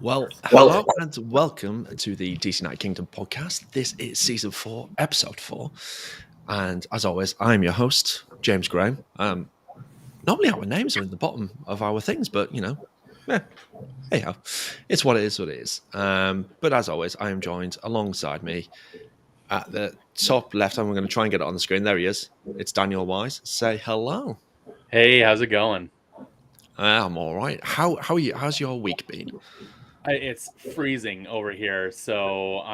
Well, hello and welcome to the DC United Kingdom podcast. This is season 4, episode 4. And as always, I'm your host, James Graham. Normally our names are in the bottom of our things, but hey ho, it's what it is. But as always, I am joined alongside me at the top left. I'm going to try and get it on the screen. There he is. It's Daniel Wise. Say hello. Hey, how's it going? I'm all right. How are you? How's your week been? It's freezing over here, so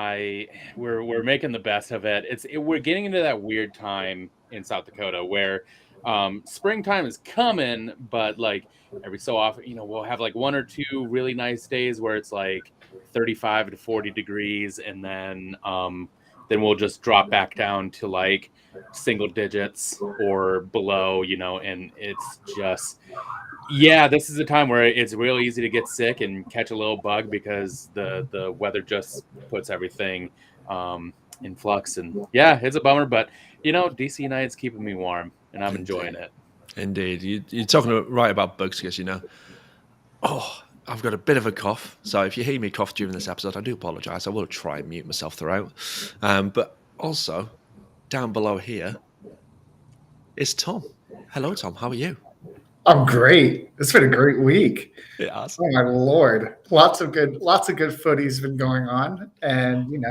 we're making the best of it. We're getting into that weird time in South Dakota where springtime is coming, but like every so often, we'll have like one or two really nice days where it's like 35 to 40 degrees, and then we'll just drop back down to like single digits or below, and it's just. Yeah, this is a time where it's real easy to get sick and catch a little bug because the weather just puts everything in flux. And yeah, it's a bummer, but DC United's keeping me warm and I'm enjoying it. Indeed. You're talking right about bugs because, I've got a bit of a cough. So if you hear me cough during this episode, I do apologise. I will try and mute myself throughout. But also, down below here is Tom. Hello, Tom. How are you? I'm great. It's been a great week. Yeah. Oh my Lord. Lots of good footy's been going on. And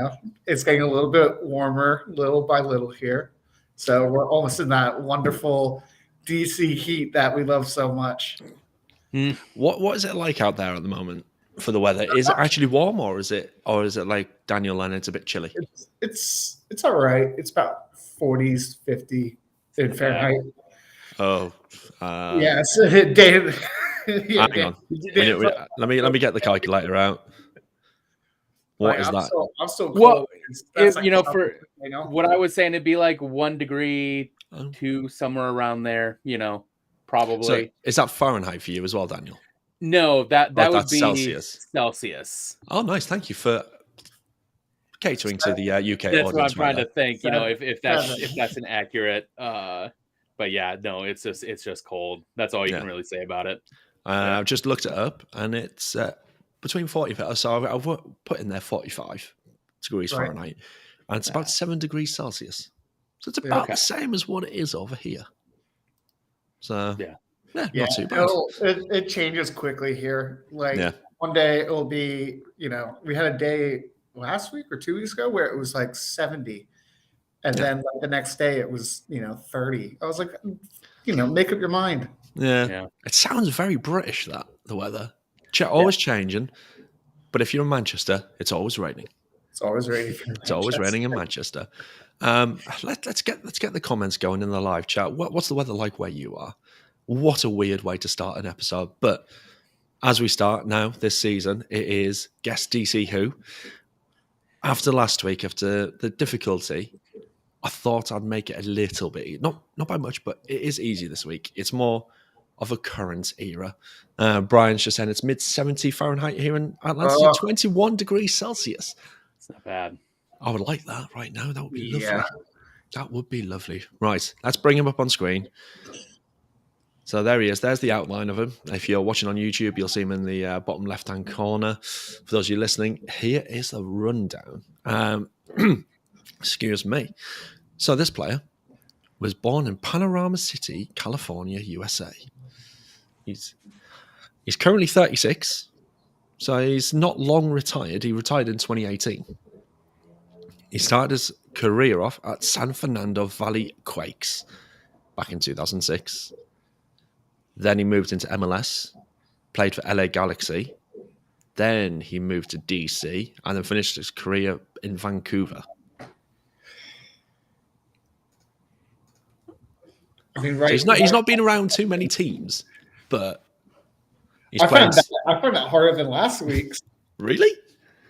it's getting a little bit warmer little by little here. So we're almost in that wonderful DC heat that we love so much. What is it like out there at the moment for the weather? Is it actually warm or is it like Daniel and it's a bit chilly? It's all right. It's about 40s, 50 in Fahrenheit. Oh, yes. Hang on. Let me get the calculator out. What is that? I'm so cold. Well, what I was saying, it'd be like 1 degree to somewhere around there. Probably. So is that Fahrenheit for you as well, Daniel? No, that would be Celsius. Oh, nice. Thank you for catering to the UK audience. That's what I'm trying to think. If that's an accurate. But yeah, no, it's just cold. That's all you can really say about it. I've just looked it up, and it's between 40. So I've put in there 45 degrees Fahrenheit, and it's about 7 degrees Celsius. So it's about the same as what it is over here. So not too bad. It changes quickly here. One day it'll be, we had a day last week or 2 weeks ago where it was like 70. And then the next day it was, 30. I was like, make up your mind. Yeah. It sounds very British, the weather. Always changing. But if you're in Manchester, it's always raining. It's always raining. It's always raining in Manchester. Let's get the comments going in the live chat. What's the weather like where you are? What a weird way to start an episode. But as we start now this season, it is Guess DCWho. After last week, after the difficulty, I thought I'd make it a little bit, not by much, but it is easy this week. It's more of a current era. Brian's just saying it's mid-70 Fahrenheit here in Atlanta, 21 degrees Celsius. It's not bad. I would like that right now. That would be lovely. Yeah. That would be lovely. Right, let's bring him up on screen. So there he is. There's the outline of him. If you're watching on YouTube, you'll see him in the bottom left-hand corner. For those of you listening, here is the rundown. Excuse me. So this player was born in Panorama City, California, USA. He's currently 36, so he's not long retired. He retired in 2018. He started his career off at San Fernando Valley Quakes back in 2006. Then he moved into MLS, played for LA Galaxy. Then he moved to DC and then finished his career in Vancouver. I mean, he's not been around too many teams, but I found that harder than last week's. Really?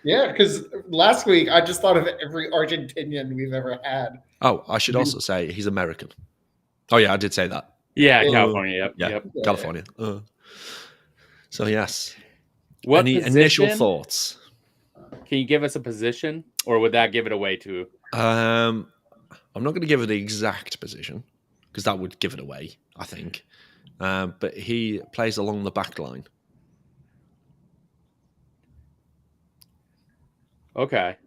Yeah, because last week I just thought of every Argentinian we've ever had. Oh, I should also say he's American. Oh yeah, I did say that. Yeah, California. Yep. California. So yes. Any initial thoughts? Can you give us a position, or would that give it away too? I'm not going to give it the exact position because that would give it away, I think. But he plays along the back line. Okay.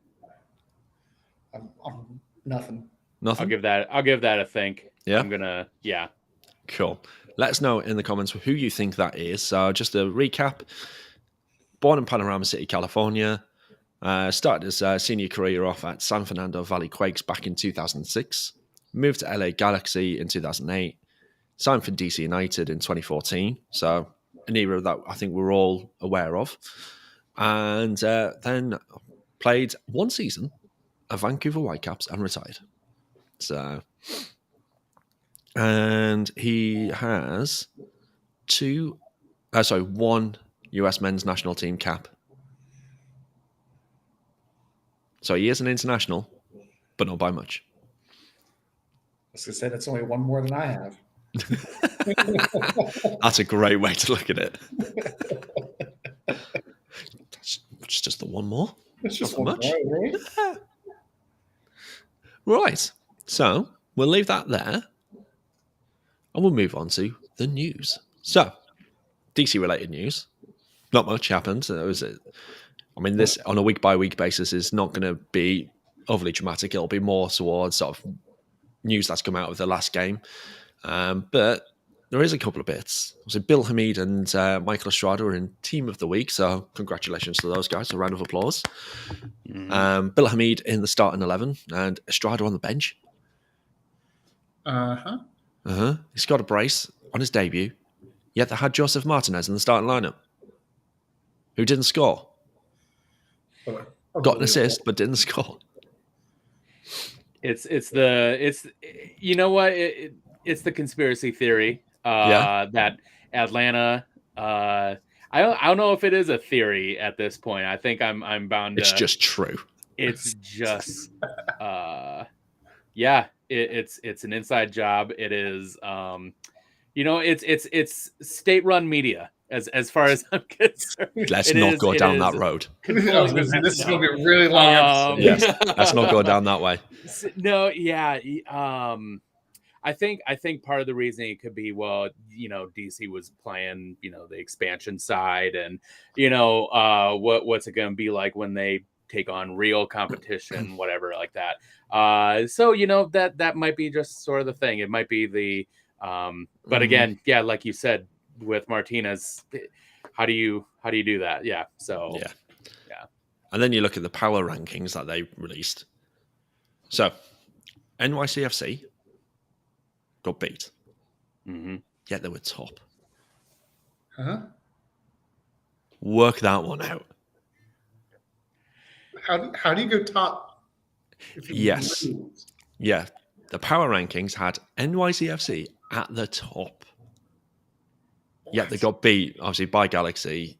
Nothing. Nothing? I'll give that a think. Yeah? Yeah. Cool. Let us know in the comments who you think that is. So just a recap. Born in Panorama City, California. Started his senior career off at San Fernando Valley Quakes back in 2006. Moved to LA Galaxy in 2008. Signed for DC United in 2014. So an era that I think we're all aware of. And then played one season of Vancouver Whitecaps and retired. So, and he has one US men's national team cap. So he is an international, but not by much. As I said, it's only one more than I have. That's a great way to look at it. It's just the one more. It's just not one much. more, right? Yeah. Right. So we'll leave that there. And we'll move on to the news. So, DC related news. Not much happened. This on a week by week basis is not going to be overly dramatic. It'll be more towards sort of news that's come out of the last game. But there is a couple of bits. So Bill Hamid and Michael Estrada are in Team of the Week. So congratulations to those guys. A round of applause. Mm-hmm. Bill Hamid in the starting 11 and Estrada on the bench. He scored a brace on his debut. Yet they had Joseph Martinez in the starting lineup, who didn't score. Got an assist, but didn't score. It's you know what? It's the conspiracy theory that Atlanta. I don't know if it is a theory at this point. I think I'm bound. It's just true. It's just it's an inside job. It is it's state-run media as far as I'm concerned. Let's not go down that road. This is going to be a really long episode. Yes, let's not go down that way. No, yeah. I think part of the reason it could be, DC was playing, the expansion side, and what's it going to be like when they take on real competition, whatever like that. So that might be just sort of the thing. It might be the but again, yeah, like you said with Martinez, how do you do that? Yeah. So yeah. And then you look at the power rankings that they released. So NYCFC got beat. Mm-hmm. Yet they were top. Work that one out. How do you go top? Yes. Lose? Yeah. The power rankings had NYCFC at the top. What? Yet they got beat, obviously, by Galaxy,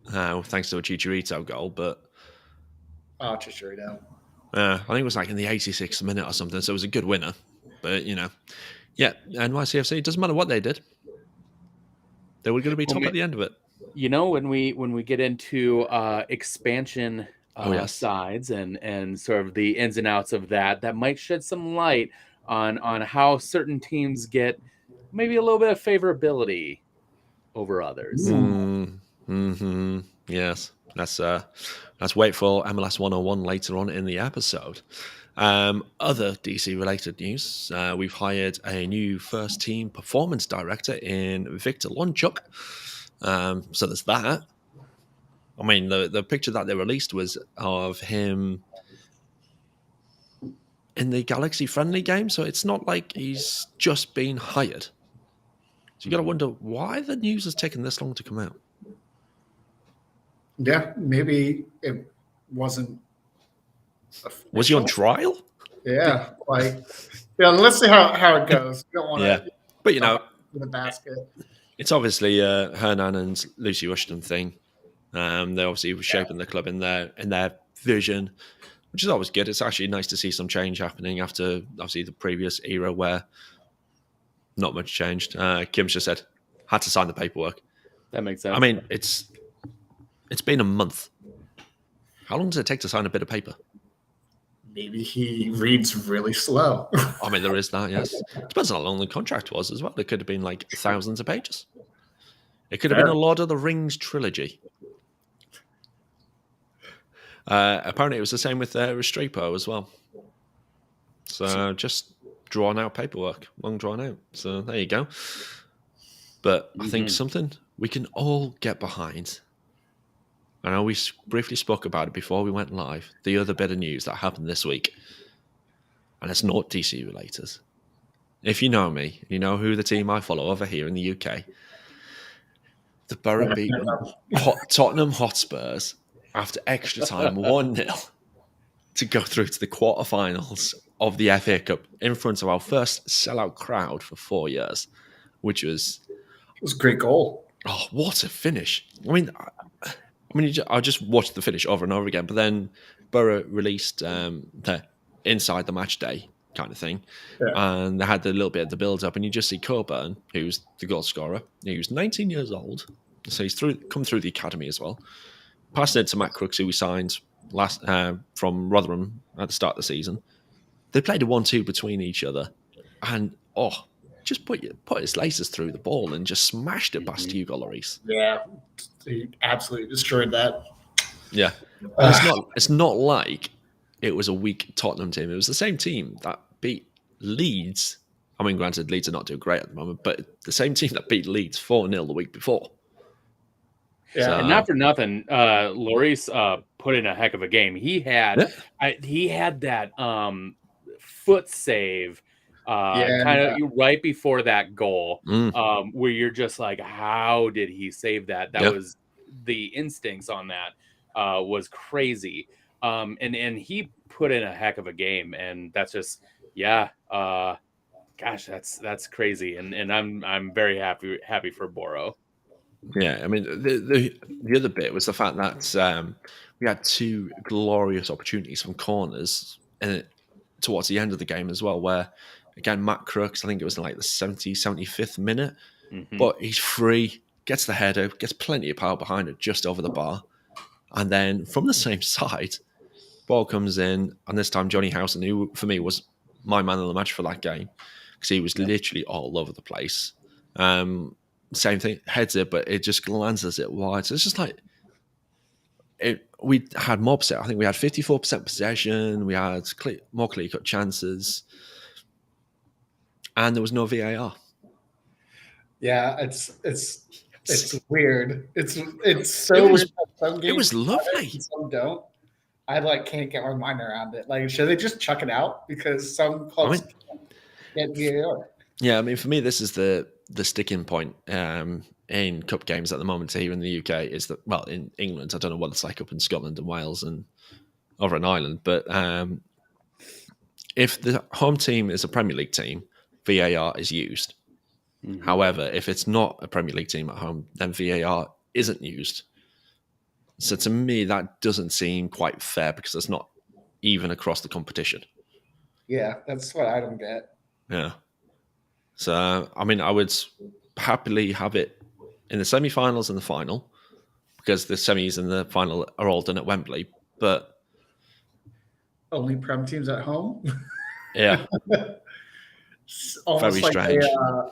thanks to a Chicharito goal, but... Oh, Chicharito. I think it was like in the 86th minute or something, so it was a good winner. But, NYCFC, it doesn't matter what they did. They were going to be top at the end of it. When we get into expansion sides and sort of the ins and outs of that might shed some light on how certain teams get maybe a little bit of favorability over others. Mm-hmm. Yes. Let's wait for MLS101 later on in the episode. Other DC related news, we've hired a new first team performance director in Victor Lonchuk. So there's that. I mean, the picture that they released was of him in the Galaxy friendly game, so it's not like he's just been hired. So you got to wonder why the news has taken this long to come out. Yeah, maybe it wasn't official. Was he on trial? Yeah, let's see how it goes. You don't want to, but in the basket. It's obviously Hernan and Lucy Rushton thing. They obviously were shaping the club in their vision, which is always good. It's actually nice to see some change happening after obviously the previous era where not much changed. Kim's just said had to sign the paperwork. That makes sense. I mean, it's been a month. How long does it take to sign a bit of paper? Maybe he reads really slow. I mean, there is that, yes. Depends on how long the contract was as well. It could have been like thousands of pages. It could have been a Lord of the Rings trilogy. Apparently, it was the same with Restrepo as well. So just drawn out paperwork, long drawn out. So there you go. But I think something we can all get behind. I know we briefly spoke about it before we went live. The other bit of news that happened this week, and it's not DC related. If you know me, you know who the team I follow over here in the UK. The Borough beat Tottenham Hotspurs after extra time 1-0 to go through to the quarterfinals of the FA Cup in front of our first sellout crowd for 4 years, which was... It was a great goal. Oh, what a finish. I just watched the finish over and over again, but then Borough released the inside the match day kind of thing, and they had a little bit of the build-up, and you just see Coburn, who's the goal scorer. He was 19 years old, so he's come through the academy as well. Passed it to Matt Crooks, who we signed from Rotherham at the start of the season. They played a 1-2 between each other, and just put his laces through the ball and just smashed it past Hugo Lloris. Yeah, he absolutely destroyed that. Yeah, it's not like it was a weak Tottenham team. It was the same team that beat Leeds. I mean, granted, Leeds are not doing great at the moment, but the same team that beat Leeds 4-0 the week before. Yeah, so, and not for nothing, Lloris put in a heck of a game. He had that foot save kind of right before that goal, where you're just like, how did he save that? That was the instincts on that was crazy. And he put in a heck of a game, and that's just gosh, that's crazy. And I'm very happy for Boro. Yeah, I mean the other bit was the fact that we had 2 glorious opportunities from corners towards the end of the game as well, where again Matt Crooks, I think it was in like the 75th minute, but he's free, gets the header, gets plenty of power behind it just over the bar, and then from the same side, ball comes in, and this time Johnny Howson, who for me was my man of the match for that game, because he was literally all over the place. Same thing, heads it, but it just glances it wide. So it's just like we had mob set. I think we had 54% possession. We had more clear-cut chances, and there was no VAR. Yeah, it's weird. It's so weird. Some games it was lovely. Some don't. I can't get my mind around it. Like, should they just chuck it out because some clubs can't get VAR? Yeah, I mean, for me, this is the sticking point in cup games at the moment here in the UK. Is that, well, in England, I don't know what it's like up in Scotland and Wales and over in Ireland, but if the home team is a Premier League team, VAR is used. However, if it's not a Premier League team at home, then VAR isn't used. So to me, that doesn't seem quite fair because it's not even across the competition. Yeah, that's what I don't get. Yeah. So, I mean, I would happily have it in the semi-finals and the final, because the semis and the final are all done at Wembley, but... Only Prem teams at home? Yeah. Almost very like strange.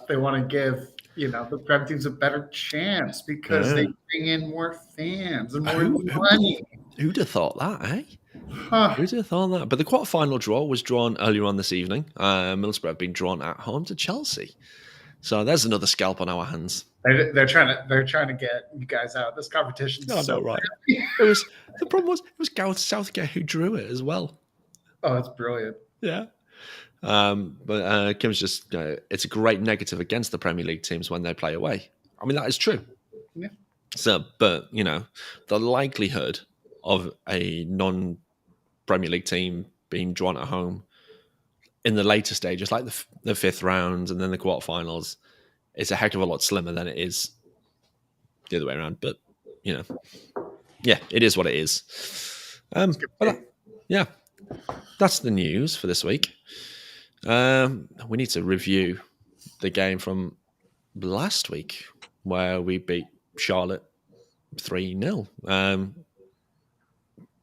They want to give, the Prem teams a better chance because they bring in more fans and more money. Who'd have thought that, eh? Huh. Who'd have thought that? But the quarterfinal draw was drawn earlier on this evening. Middlesbrough have been drawn at home to Chelsea. So there's another scalp on our hands. They're trying to get you guys out. This competition. No, right. The problem was it was Gareth Southgate who drew it as well. Oh, that's brilliant. Yeah. But Kim's just it's a great negative against the Premier League teams when they play away. I mean, that is true. Yeah. So, but the likelihood of a non-Premier League team being drawn at home in the later stages, like the 5th round and then the quarterfinals, is a heck of a lot slimmer than it is the other way around. But yeah, it is what it is. Yeah, that's the news for this week. We need to review the game from last week where we beat Charlotte 3-0.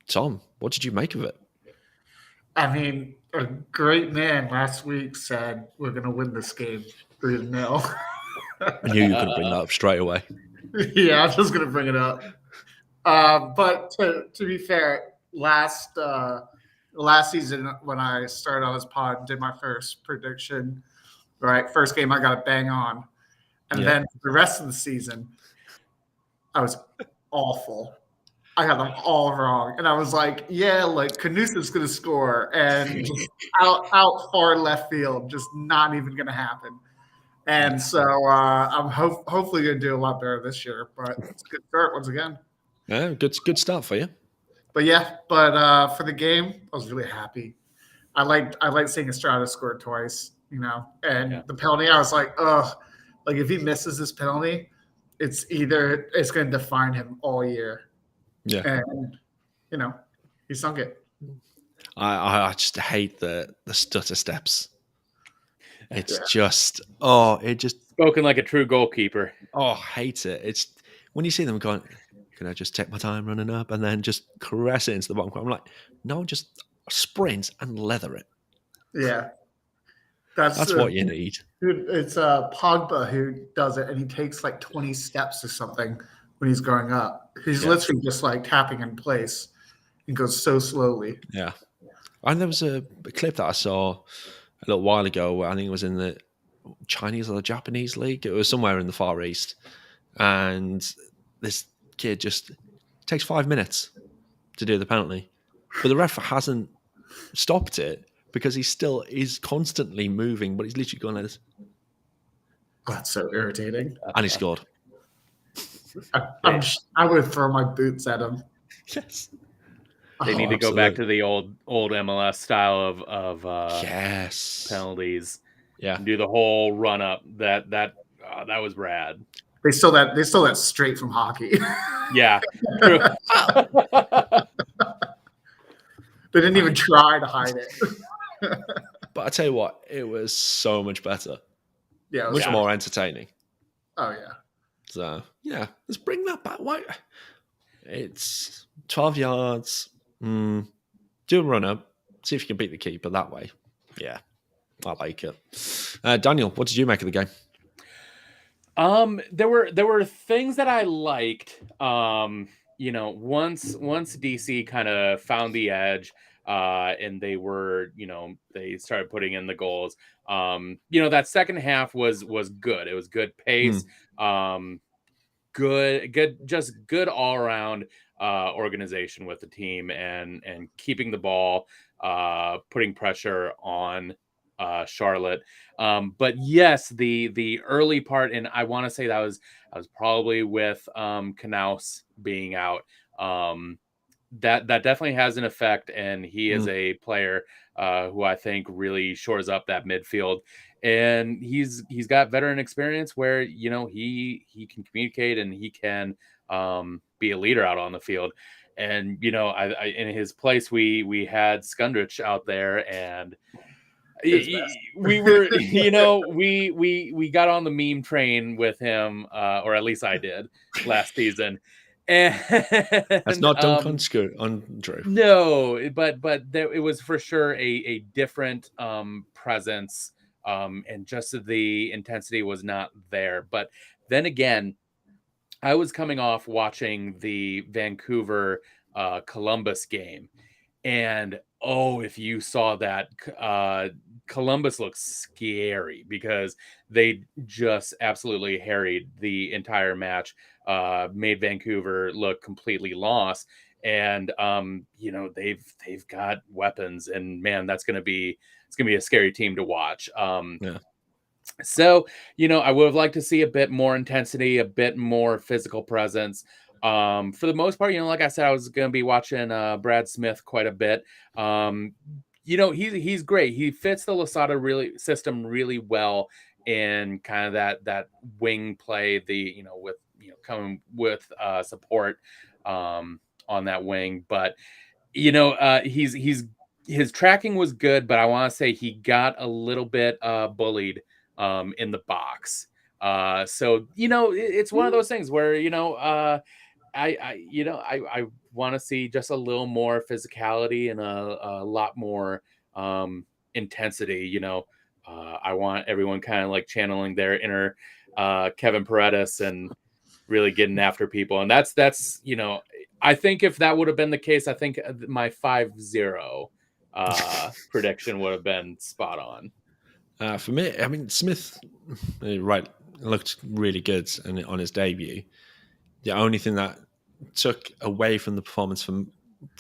Tom, what did you make of it? I mean, a great man last week said we're going to win this game 3-0. I knew you were going to bring that up straight away. Yeah, I was just going to bring it up. But to be fair, last season when I started on this pod and did my first prediction, right? First game I got it bang on. And then the rest of the season, I was awful. I got them all wrong. And I was like, yeah, like Canusa's going to score. And just out far left field, just not even going to happen. And so I'm hopefully going to do a lot better this year. But it's a good start once again. Yeah, good start for you. But for the game, I was really happy. I liked seeing Estrada score twice, and the penalty. I was like, ugh, like if he misses this penalty, it's going to define him all year. Yeah, and he sunk it. I just hate the stutter steps. It's just it just spoken like a true goalkeeper. I hate it. It's when you see them going, can I just take my time running up and then just caress it into the bottom corner? I'm like, no, just sprint and leather it. Yeah. That's what you need. It's Pogba who does it, and he takes like 20 steps or something when he's going up. He's literally just like tapping in place and goes so slowly. Yeah. And there was a clip that I saw a little while ago where I think it was in the Chinese or the Japanese league. It was somewhere in the Far East. And this kid just takes 5 minutes to do the penalty. But the ref hasn't stopped it because he still is constantly moving, but he's literally going like this. That's so irritating. And he scored. I would throw my boots at him. Yes. They need to go back to the old MLS style of penalties. Yeah. Do the whole run up. That was rad. They stole that straight from hockey. Yeah. They didn't even try to hide it. But I tell you what, it was so much better. Yeah, much more entertaining. Oh yeah. So yeah, let's bring that back. Why? It's 12 yards. Do a run up. See if you can beat the keeper that way. Yeah, I like it. Daniel, what did you make of the game? There were things that I liked. Once DC kind of found the edge, and they started putting in the goals. That second half was good. It was good pace. Good all around organization with the team and keeping the ball, putting pressure on Charlotte. But yes, the early part, and I want to say that was probably with Knaus being out. That definitely has an effect, and he is a player who I think really shores up that midfield. And he's got veteran experience where he can communicate and he can be a leader out on the field. And I in his place we had Skundrich out there, and we were we got on the meme train with him, or at least I did last season. And that's not Duncan Andrew. No, but it was for sure a different presence, and just the intensity was not there. But then again, I was coming off watching the Vancouver Columbus game, and if you saw that, Columbus looks scary because they just absolutely harried the entire match, made Vancouver look completely lost. And they've got weapons, and man, it's gonna be a scary team to watch. So I would have liked to see a bit more intensity, a bit more physical presence. For the most part, like I said, I was going to be watching Brad Smith quite a bit. He's great. He fits the Losada system really well in kind of that wing play. Coming with support on that wing, but his tracking was good. But I want to say he got a little bit bullied in the box. So it's one of those things where I want to see just a little more physicality and a lot more intensity. I want everyone kind of like channeling their inner Kevin Paredes and really getting after people. And that's I think if that would have been the case, I think my 5-0 prediction would have been spot on. For me, I mean, Smith, right, looked really good on his debut. The only thing that took away from the performance from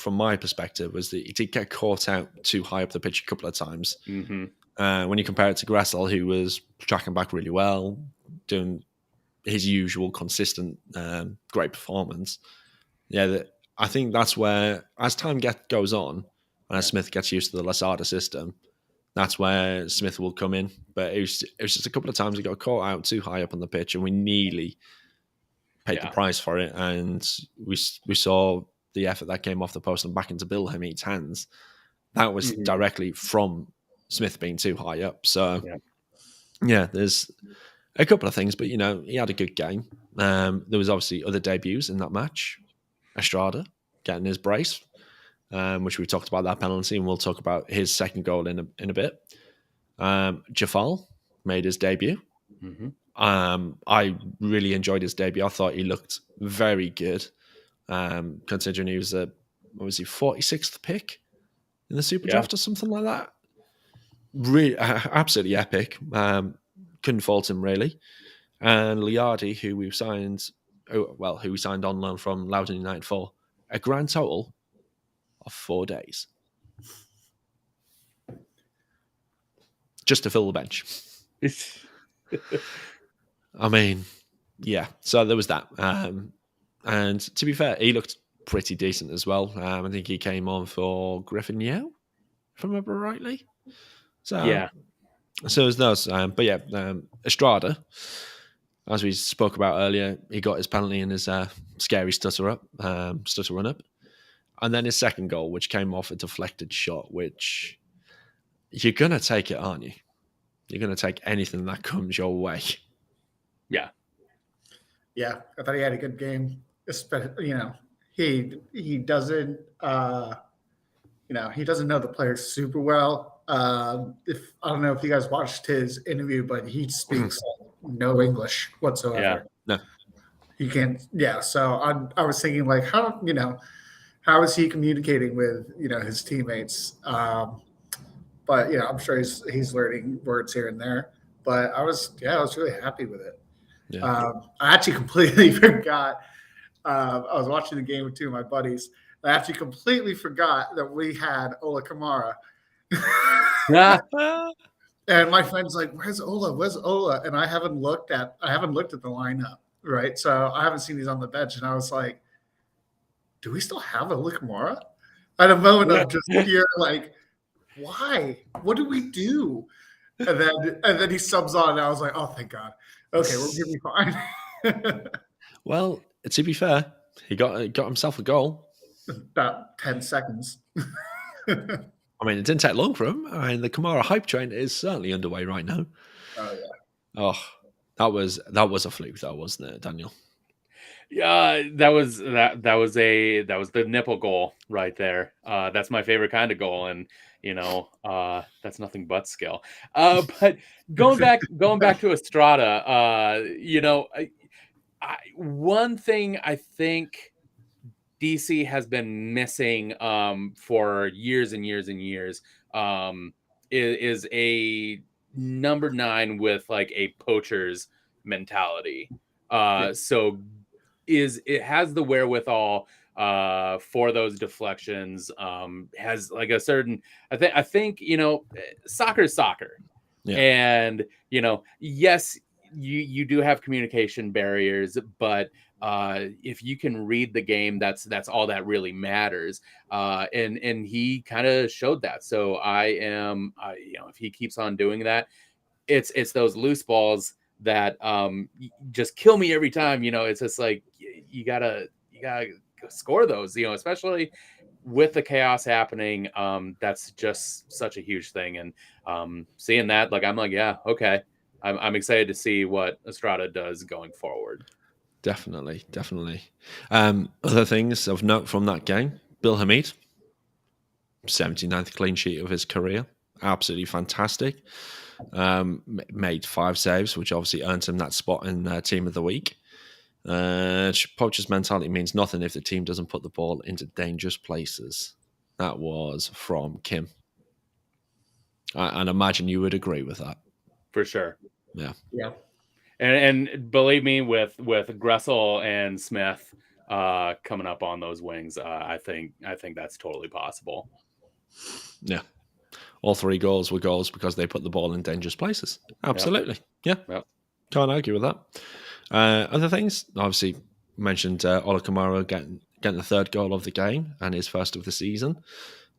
my perspective was that he did get caught out too high up the pitch a couple of times. Mm-hmm. When you compare it to Gressel, who was tracking back really well, doing his usual consistent great performance. Yeah, I think that's where, as time goes on, and as Smith gets used to the Lasada system, that's where Smith will come in. But it was just a couple of times he got caught out too high up on the pitch, and we nearly paid the price for it. And we saw the effort that came off the post and back into Bill Hamid's hands. That was directly from Smith being too high up. So, yeah, there's a couple of things, but, you know, he had a good game. There was obviously other debuts in that match. Estrada getting his brace, which we talked about that penalty, and we'll talk about his second goal in a bit. Jafal made his debut. Mm-hmm. I really enjoyed his debut. I thought he looked very good, considering he was 46th pick in the Super Draft or something like that. Really, absolutely epic. Couldn't fault him really. And Liardi, who we signed on loan from Loudoun United for a grand total of 4 days, just to fill the bench. I mean, yeah. So there was that. And to be fair, he looked pretty decent as well. I think he came on for Griffin Yeo, if I remember rightly. So yeah. So it was those. But yeah, Estrada, as we spoke about earlier, he got his penalty in his scary stutter run up. And then his second goal, which came off a deflected shot, which you're going to take it, aren't you? You're going to take anything that comes your way. Yeah. Yeah, I thought he had a good game. You know, he doesn't he doesn't know the players super well. If I don't know if you guys watched his interview, but he speaks no English whatsoever. Yeah. No. He can't. Yeah. So I was thinking, like, how is he communicating with his teammates? But I'm sure he's learning words here and there. But I was really happy with it. Yeah. I actually completely forgot. I was watching the game with two of my buddies. I actually completely forgot that we had Ola Kamara. And my friend's like, "Where's Ola? Where's Ola?" And I haven't looked at the lineup, right? So I haven't seen he's on the bench. And I was like, "Do we still have Ola Kamara?" At a moment of just pure like, why? What do we do? And then he subs on, and I was like, "Oh, thank God. Okay, we'll be fine." Well, to be fair, he got himself a goal. About 10 seconds. I mean, it didn't take long for him. I mean, the Kamara hype train is certainly underway right now. Oh yeah. Oh, that was a fluke, though, wasn't it, Daniel? Yeah, that was the nipple goal right there. That's my favorite kind of goal, and that's nothing but skill. But going back to Estrada, one thing I think DC has been missing for years and years and years is a number 9 with like a poacher's mentality. So it has the wherewithal for those deflections, has like a certain, I think soccer is soccer. Yeah. And yes, you do have communication barriers, but if you can read the game, that's all that really matters. And he kind of showed that. So if he keeps on doing that, it's those loose balls that just kill me every time. It's just like you gotta score those. Especially with the chaos happening. That's just such a huge thing. And seeing that, like, I'm like, yeah, okay. I'm excited to see what Estrada does going forward. Definitely. Other things of note from that game: Bill Hamid, 79th clean sheet of his career, absolutely fantastic. Made 5 saves, which obviously earned him that spot in Team of the Week. Poacher's mentality means nothing if the team doesn't put the ball into dangerous places. That was from Kim. And imagine you would agree with that. For sure. Yeah. And believe me, with Gressel and Smith coming up on those wings, I think that's totally possible. Yeah. All 3 goals were goals because they put the ball in dangerous places. Absolutely. Yep. Yeah. Yep. Can't argue with that. Other things, obviously mentioned Ola Kamara getting the 3rd goal of the game and his 1st of the season,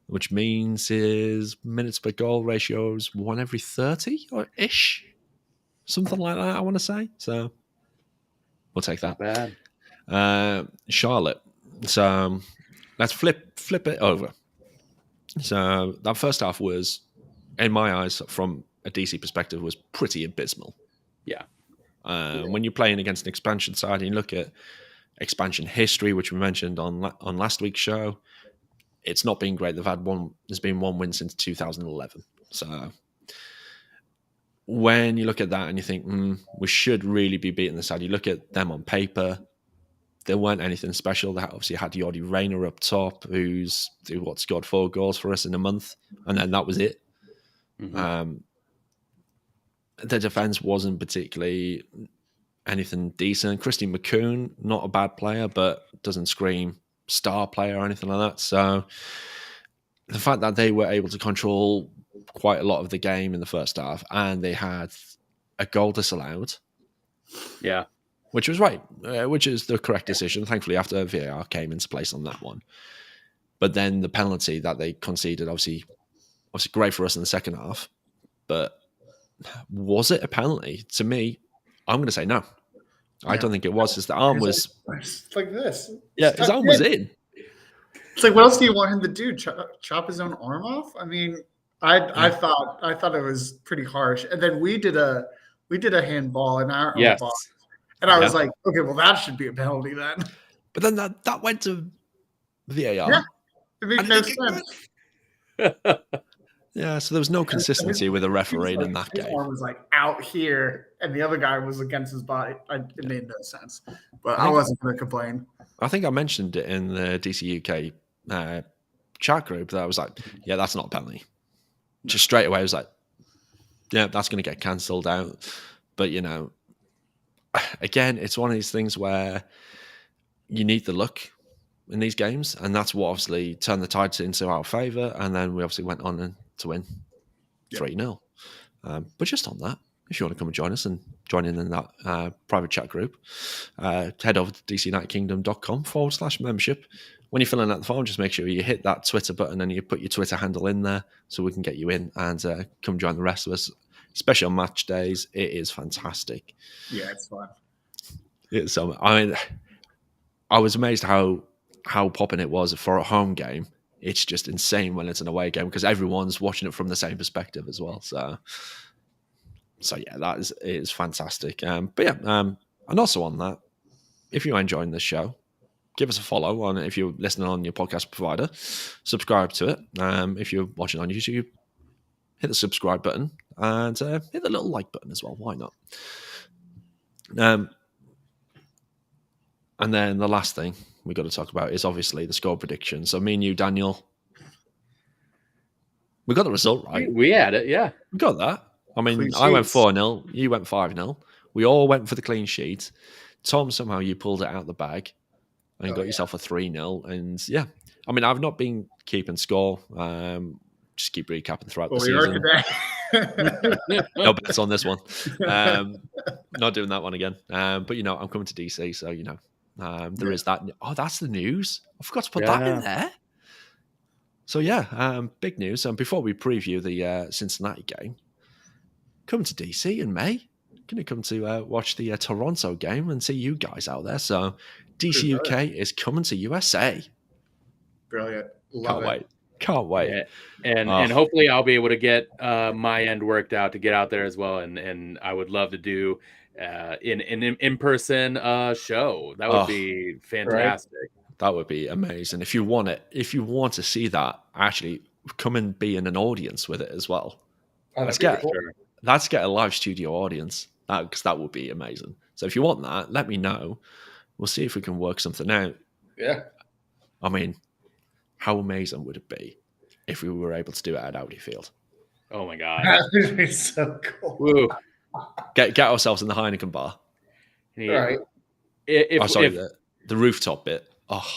which means his minutes per goal ratio is 1 every 30 or ish. Something like that, I want to say. So we'll take that. Not bad. Charlotte. So let's flip it over. So that first half was, in my eyes, from a DC perspective, was pretty abysmal. Yeah. When you're playing against an expansion side and you look at expansion history, which we mentioned on last week's show, it's not been great. There's been 1 win since 2011. So when you look at that and you think, we should really be beating the side, you look at them on paper, there weren't anything special. They obviously had Yodi Rayner up top, who scored 4 goals for us in a month, and then that was it. Mm-hmm. The defense wasn't particularly anything decent. Christian McCoon, not a bad player, but doesn't scream star player or anything like that. So the fact that they were able to control quite a lot of the game in the first half, and they had a goal disallowed. Yeah. Which was right, which is the correct decision. Thankfully, after VAR came into place on that one. But then the penalty that they conceded, obviously great for us in the second half. But was it a penalty? To me, I'm going to say no. I don't think it was. Because the arm was like this. Yeah, his arm was in. It's like, what else do you want him to do? Chop his own arm off? I mean, I thought it was pretty harsh. And then we did a handball in our own box. And I was like, okay, well, that should be a penalty then. But then that went to VAR. Yeah, it made no sense. Yeah, so there was no consistency with the referee in that game. His arm was like out here, and the other guy was against his body. It made no sense. But I wasn't going to complain. I think I mentioned it in the DC UK chat group that I was like, yeah, that's not a penalty. Just straight away, I was like, yeah, that's going to get cancelled out. But, again, it's one of these things where you need the luck in these games, and that's what obviously turned the tides into our favour, and then we obviously went on to win 3-0. But just on that, if you want to come and join us and join in that private chat group, head over to dcunitedkingdom.com/membership. When you're filling out the form, just make sure you hit that Twitter button and you put your Twitter handle in there so we can get you in and come join the rest of us. Especially on match days, it is fantastic. Yeah, it's fun. I was amazed how popping it was for a home game. It's just insane when it's an away game because everyone's watching it from the same perspective as well. So yeah, it is fantastic. But yeah, and also on that, if you're enjoying this show, give us a follow on it. If you're listening on your podcast provider, subscribe to it. If you're watching on YouTube, hit the subscribe button and hit the little like button as well. Why not? And then the last thing we've got to talk about is obviously the score prediction. So me and you, Daniel, we got the result right. We had it, yeah. We got that. I mean, I went 4-0. You went 5-0. We all went for the clean sheet. Tom, somehow you pulled it out the bag and got yourself a 3-0. And yeah, I mean, I've not been keeping score. Just keep recapping throughout the season. No bets on this one. Not doing that one again. But I'm coming to DC, so there is that. Oh, that's the news. I forgot to put that in there. So yeah, big news. And before we preview the Cincinnati game, come to DC in May. Going to come to watch the Toronto game and see you guys out there. So DC UK is coming to USA. Brilliant. Can't wait. Yeah. And hopefully I'll be able to get my end worked out to get out there as well. And I would love to do an in-person show. That would be fantastic. Right? That would be amazing. If you want to see that, actually come and be in an audience with it as well. Let's get a live studio audience because that would be amazing. So if you want that, let me know. We'll see if we can work something out. Yeah. I mean, how amazing would it be if we were able to do it at Audi Field? Oh my god. That would be so cool. Woo. Get ourselves in the Heineken bar. Right. The rooftop bit. Oh,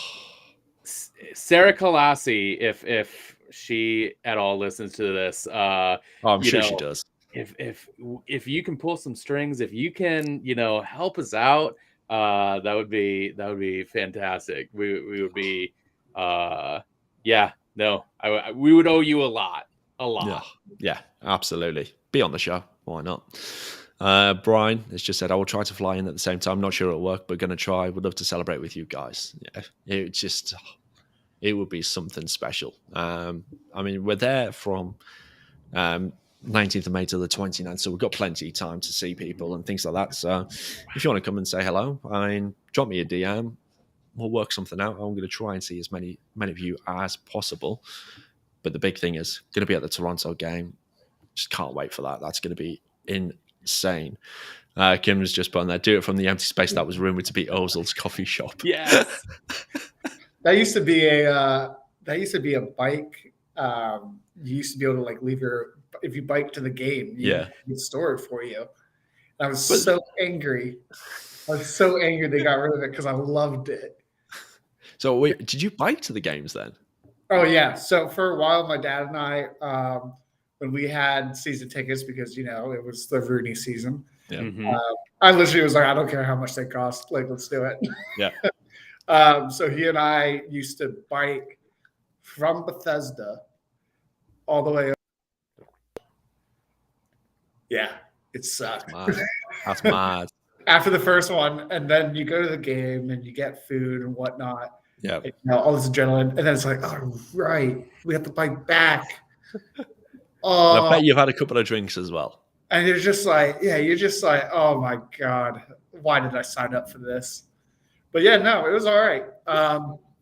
Sarah Colasi, if she at all listens to this, I'm sure she does. If you can pull some strings, if you can, help us out, that would be fantastic. We would be, we would owe you a lot. Yeah, absolutely. Be on the show. Why not? Brian has just said, I will try to fly in at the same time. Not sure it'll work, but going to try. Would love to celebrate with you guys. Yeah, it would be something special. I mean, we're there from 19th of May to the 29th, so we've got plenty of time to see people and things like that. So if you want to come and say hello, I mean, drop me a DM. We'll work something out. I'm going to try and see as many of you as possible. But the big thing is going to be at the Toronto game. Just can't wait for that. That's going to be insane. Kim was just putting there, do it from the empty space that was rumored to be Ozil's coffee shop. Yes. That used to be a bike. You used to be able to like leave if you bike to the game, you'd store it for you. And I was so angry. I was so angry they got rid of it because I loved it. So wait, did you bike to the games then? Oh yeah. So for a while, my dad and I, when we had season tickets, because it was the Rooney season. Yeah. Mm-hmm. I literally was like, I don't care how much they cost. Like, let's do it. Yeah. So he and I used to bike from Bethesda all the way up. Yeah, it sucked. That's mad. After the first one, and then you go to the game and you get food and whatnot. Yeah. And, all this adrenaline, and then it's like, oh right, we have to bike back. Oh, I bet you've had a couple of drinks as well. And you're just like, oh my god, why did I sign up for this? But yeah, no, it was all right.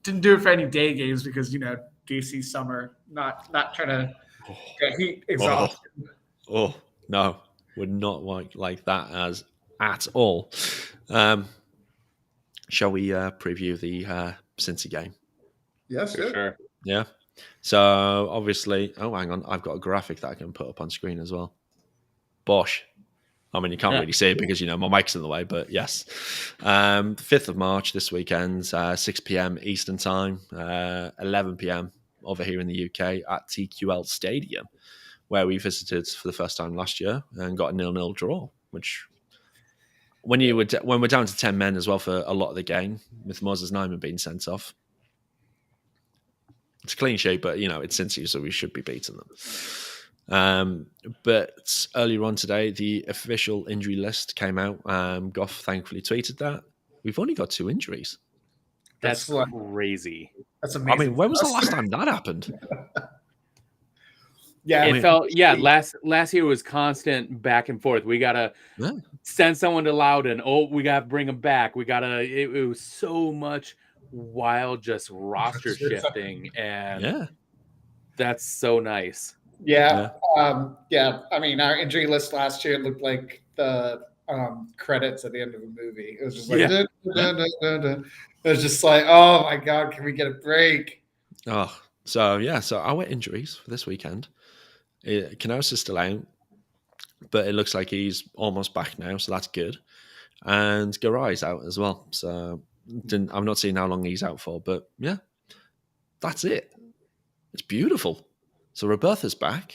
Didn't do it for any day games because DC summer, not trying to get heat exhausted. Oh no, would not like that at all. Shall we preview the Cincy game? Yes, sure. Yeah. So obviously, hang on, I've got a graphic that I can put up on screen as well. Bosh. I mean, you can't really see it because my mic's in the way, but yes. 5th of March this weekend, 6 p.m. Eastern Time, 11 p.m. over here in the UK at TQL Stadium, where we visited for the first time last year and got a 0-0 draw, which when we're down to 10 men as well for a lot of the game, with Moses Nyman being sent off. It's a clean sheet, but it's Cincy, so we should be beating them. But earlier on today, the official injury list came out. Goff thankfully tweeted that we've only got 2 injuries. That's crazy. That's amazing. I mean, when was the last time that happened? Yeah, last year was constant back and forth. We gotta send someone to Loudon. Oh, we gotta bring them back. We gotta. It was so much wild, just roster shifting, and that's so nice. Yeah. I mean, our injury list last year looked like the credits at the end of a movie. It was just like, dun, dun, dun, dun, dun. It was just like, oh my god, can we get a break? Oh, so our injuries for this weekend. Knaus is still out, but it looks like he's almost back now, so that's good. And Garai's out as well, so I'm not seeing how long he's out for, but yeah, that's it. It's beautiful. So Robertha's back.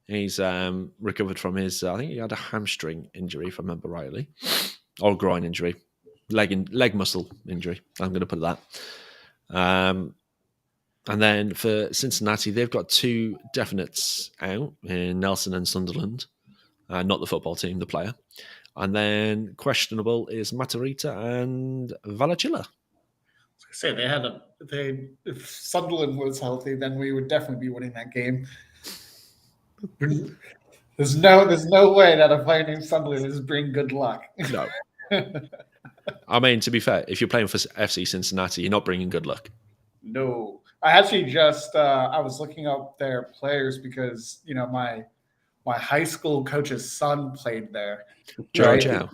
He's recovered from his, I think he had a hamstring injury, if I remember rightly, or groin injury, leg muscle injury. I'm going to put that. And then for Cincinnati, they've got 2 definites out in Nelson and Sunderland, not the football team, the player. And then questionable is Matarrita and Valachilla. Say if Sunderland was healthy, then we would definitely be winning that game. There's no way that a player named Sunderland is bring good luck. No. I mean, to be fair, if you're playing for FC Cincinnati, you're not bringing good luck. No. I actually just I was looking up their players because my high school coach's son played there. Joe Zhao.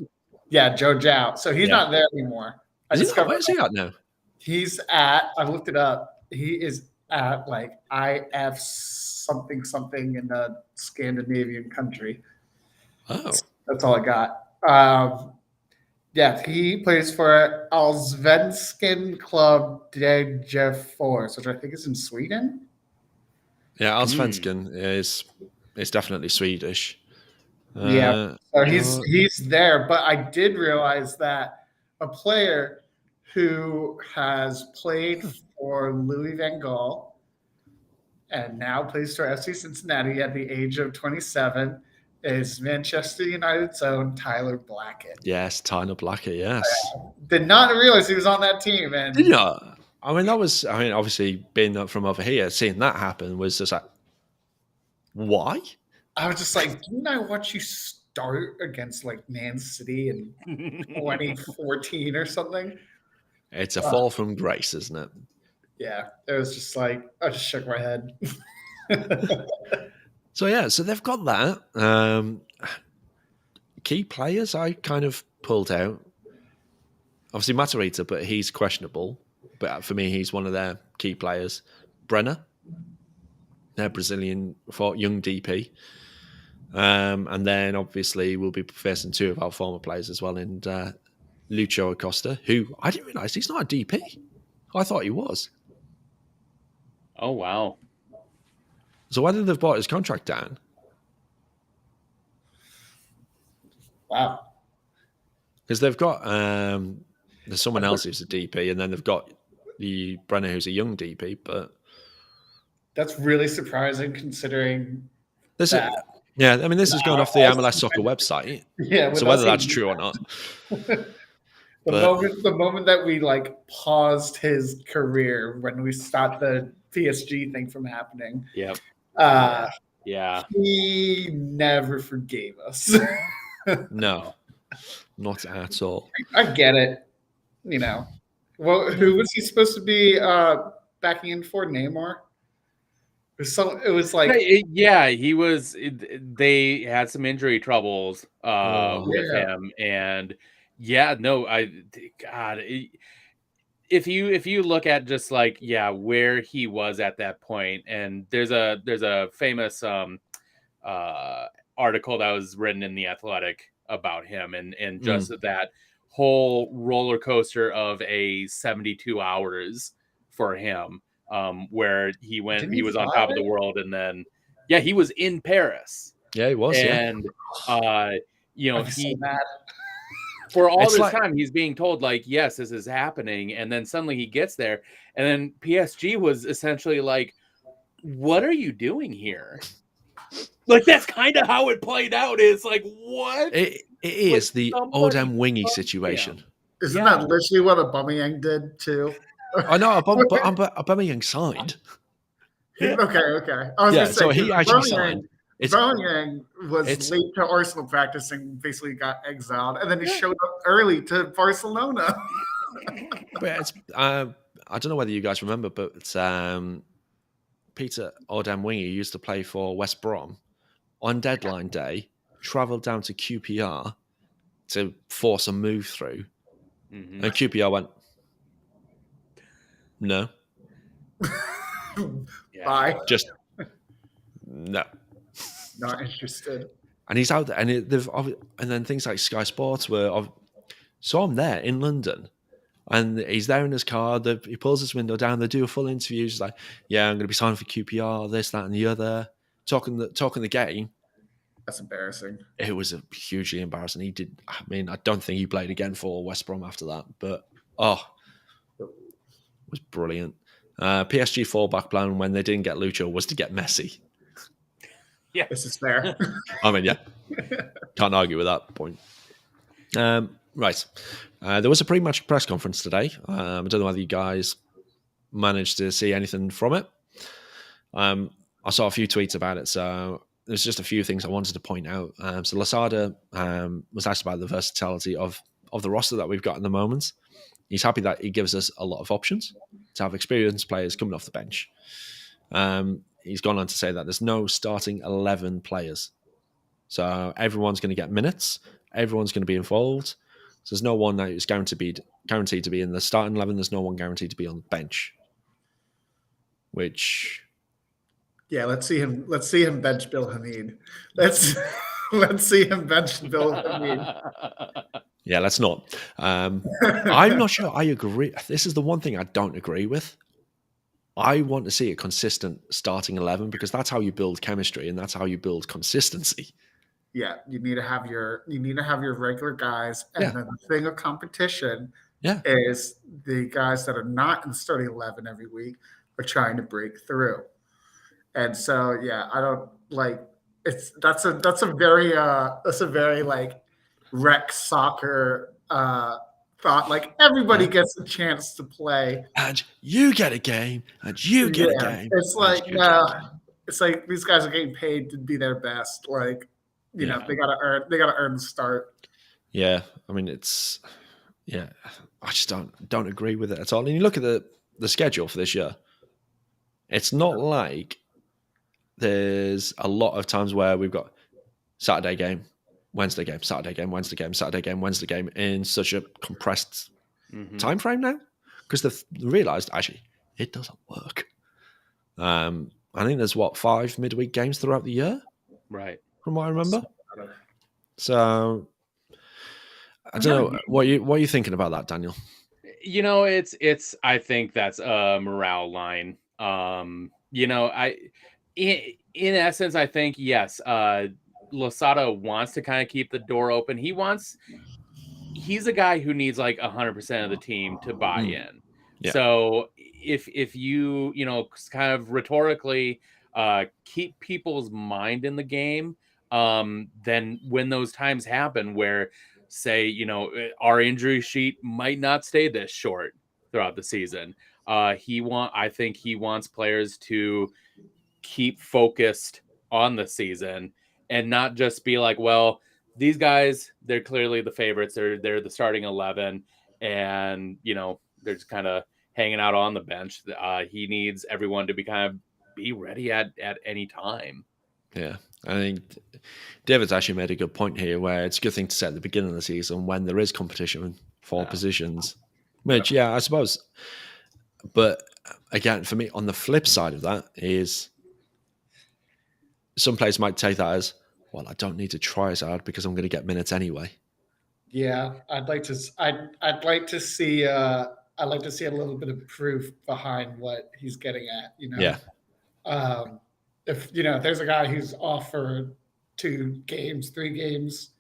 Yeah, Joe Zhao. So he's not there anymore. Where's he at now? He's at, I looked it up, he is at like IF something in a Scandinavian country. Oh. That's all I got. Yeah, he plays for Allsvenskan Club DCWho, which I think is in Sweden. Yeah, Allsvenskan is definitely Swedish. Yeah, so he's there. But I did realize that a player who has played for Louis van Gaal and now plays for FC Cincinnati at the age of 27 is Manchester United's own Tyler Blackett. Yes, Tyler Blackett, yes. Did not realize he was on that team. And did you? I mean, obviously being from over here, seeing that happen was just like, why? I was just like, didn't I watch you start against like Man City in 2014 or something? It's a fall from grace, isn't it? Yeah, it was just like, I just shook my head. So they've got that. Key players I kind of pulled out. Obviously Matarrita, but he's questionable. But for me, he's one of their key players. Brenner, their Brazilian young DP. And then obviously we'll be facing two of our former players as well in Lucho Acosta, who I didn't realise he's not a DP. I thought he was. Oh, wow. So whether they've brought his contract down. Wow. Because they've got there's someone else who's a DP, and then they've got the Brenner who's a young DP, but that's really surprising considering this that. This is going off the MLS Soccer website. Yeah. So whether that's true or not. The moment that we like paused his career when we stopped the PSG thing from happening. Yep. Yeah. He never forgave us. No, not at all. I get it. You know, well, who was he supposed to be backing in for? Neymar? It was like, yeah, he was. They had some injury troubles with him, and if you look at just like where he was at that point, and there's a famous article that was written in The Athletic about him, and just that whole roller coaster of a 72 hours for him. Where he was on top of the world, and then he was in Paris. Yeah, he was. And he for all this time he's being told like, yes, this is happening, and then suddenly he gets there, and then PSG was essentially like, what are you doing here? Like, that's kind of how it played out. It's like, what? It is the Odem Wingy situation. Isn't that literally what Aubameyang did too? I know, but Aubameyang signed. Okay. I was going to say, so he actually signed. Aubameyang was late to Arsenal practice and basically got exiled, and then he showed up early to Barcelona. But it's, I don't know whether you guys remember, but it's, Peter Odem Wingy used to play for West Brom. On deadline day, travelled down to QPR to force a move through, and QPR went, no. Bye. Just no. Not interested. And he's out there, and then things like Sky Sports saw him there in London, and he's there in his car. He pulls his window down. They do a full interview. He's like, "Yeah, I'm going to be signing for QPR. This, that, and the other." Talking the game. That's embarrassing. It was hugely embarrassing. I don't think he played again for West Brom after that, but it was brilliant. PSG fallback plan when they didn't get Lucho was to get Messi. Yeah, this is fair. Can't argue with that point. Right. There was a pre-match press conference today. I don't know whether you guys managed to see anything from it. I saw a few tweets about it, so there's just a few things I wanted to point out. So Lasada was asked about the versatility of the roster that we've got at the moment. He's happy that he gives us a lot of options to have experienced players coming off the bench. He's gone on to say that there's no starting 11 players. So everyone's going to get minutes. Everyone's going to be involved. So there's no one that is guaranteed to be in the starting 11. There's no one guaranteed to be on the bench. Which, yeah, let's see him bench Bill Hamid. Let's see him bench Bill Hamid. Yeah, let's not. I'm not sure I agree. This is the one thing I don't agree with. I want to see a consistent starting 11 because that's how you build chemistry and that's how you build consistency. Yeah, you need to have your regular guys, and then the thing of competition is the guys that are not in the starting 11 every week are trying to break through. And so, yeah, I don't like it's that's a very like rec soccer thought. Like everybody gets a chance to play, and you get a game, and you get a game. It's like it's like these guys are getting paid to be their best. Like you know, they gotta earn the start. Yeah, I mean I just don't agree with it at all. And you look at the schedule for this year. It's not like there's a lot of times where we've got Saturday game, Wednesday game, Saturday game, Wednesday game, Saturday game, Wednesday game in such a compressed time frame now, because they've realised actually it doesn't work. I think there's 5 midweek games throughout the year, right? From what I remember. So I don't know what are you thinking about that, Daniel? You know, it's I think that's a morale line. You know, in essence, I think yes, Losada wants to kind of keep the door open. He's a guy who needs like 100% of the team to buy in. Yeah. So if you kind of rhetorically keep people's mind in the game, then when those times happen where say, our injury sheet might not stay this short throughout the season. I think he wants players to keep focused on the season and not just be like, well, these guys, they're clearly the favorites. They're the starting 11 and, they're just kind of hanging out on the bench. He needs everyone to be ready at any time. Yeah. I think David's actually made a good point here where it's a good thing to set at the beginning of the season when there is competition for positions, which, I suppose. But again, for me, on the flip side of that is some players might take that as, well, I don't need to try as hard because I'm going to get minutes anyway. Yeah, I'd like to see a little bit of proof behind what he's getting at, Yeah. If there's a guy who's off for 2 games, 3 games,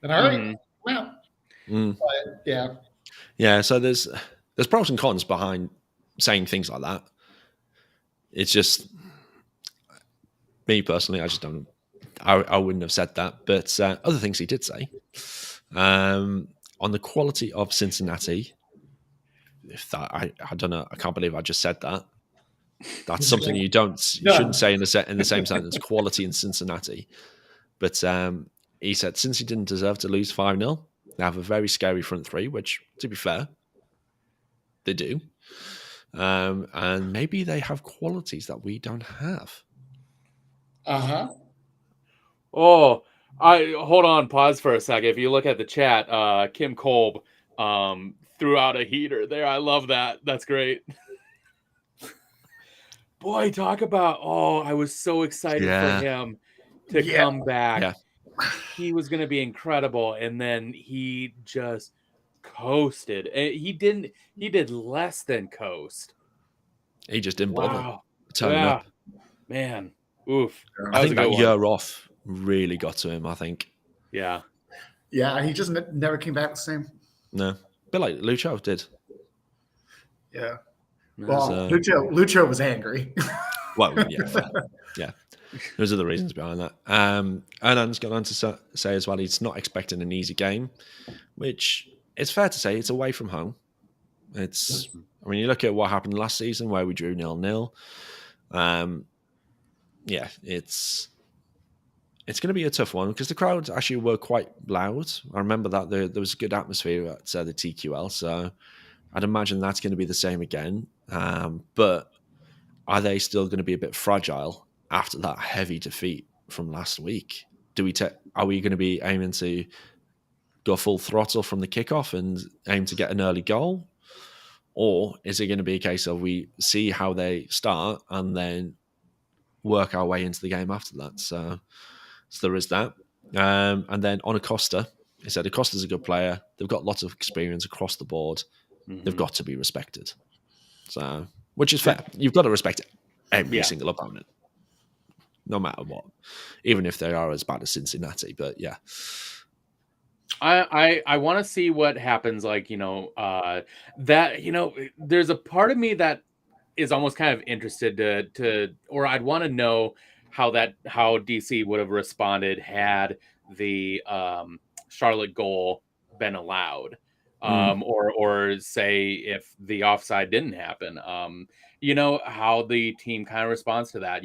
then all right, well, but yeah. So there's pros and cons behind saying things like that. It's just me personally, I just don't. I wouldn't have said that, but other things he did say on the quality of Cincinnati. If that, I don't know. I can't believe I just said that. That's something you shouldn't say in the same sentence. Quality in Cincinnati, but he said since he didn't deserve to lose 5-0, they have a very scary front three, which, to be fair, they do, and maybe they have qualities that we don't have. Oh, hold on, pause for a second. If you look at the chat, Kim Kolb threw out a heater there. I love that. That's great. Boy, talk about, I was so excited for him to come back. Yeah. He was going to be incredible. And then he just coasted. He did less than coast. He just didn't bother turning up. Man. Oof. I think that year off really got to him, I think. Yeah. Yeah, he just never came back the same. No. A bit like Lucho did. Yeah. Well, Lucho was angry. Well, yeah, fair. Yeah. Those are the reasons behind that. Anand's gone on to say as well he's not expecting an easy game, which it's fair to say it's away from home. You look at what happened last season where we drew 0-0. It's going to be a tough one because the crowds actually were quite loud. I remember that there was a good atmosphere at the TQL, so I'd imagine that's going to be the same again. But are they still going to be a bit fragile after that heavy defeat from last week? Are we going to be aiming to go full throttle from the kickoff and aim to get an early goal? Or is it going to be a case of we see how they start and then work our way into the game after that? So there is that. And then on Acosta, he said Acosta's a good player. They've got lots of experience across the board. They've got to be respected. So, which is fair. You've got to respect every single opponent, no matter what, even if they are as bad as Cincinnati. But yeah. I want to see what happens. Like, that, there's a part of me that is almost kind of interested to or I'd want to know how DC would have responded had the Charlotte goal been allowed, or say if the offside didn't happen. How the team kind of responds to that.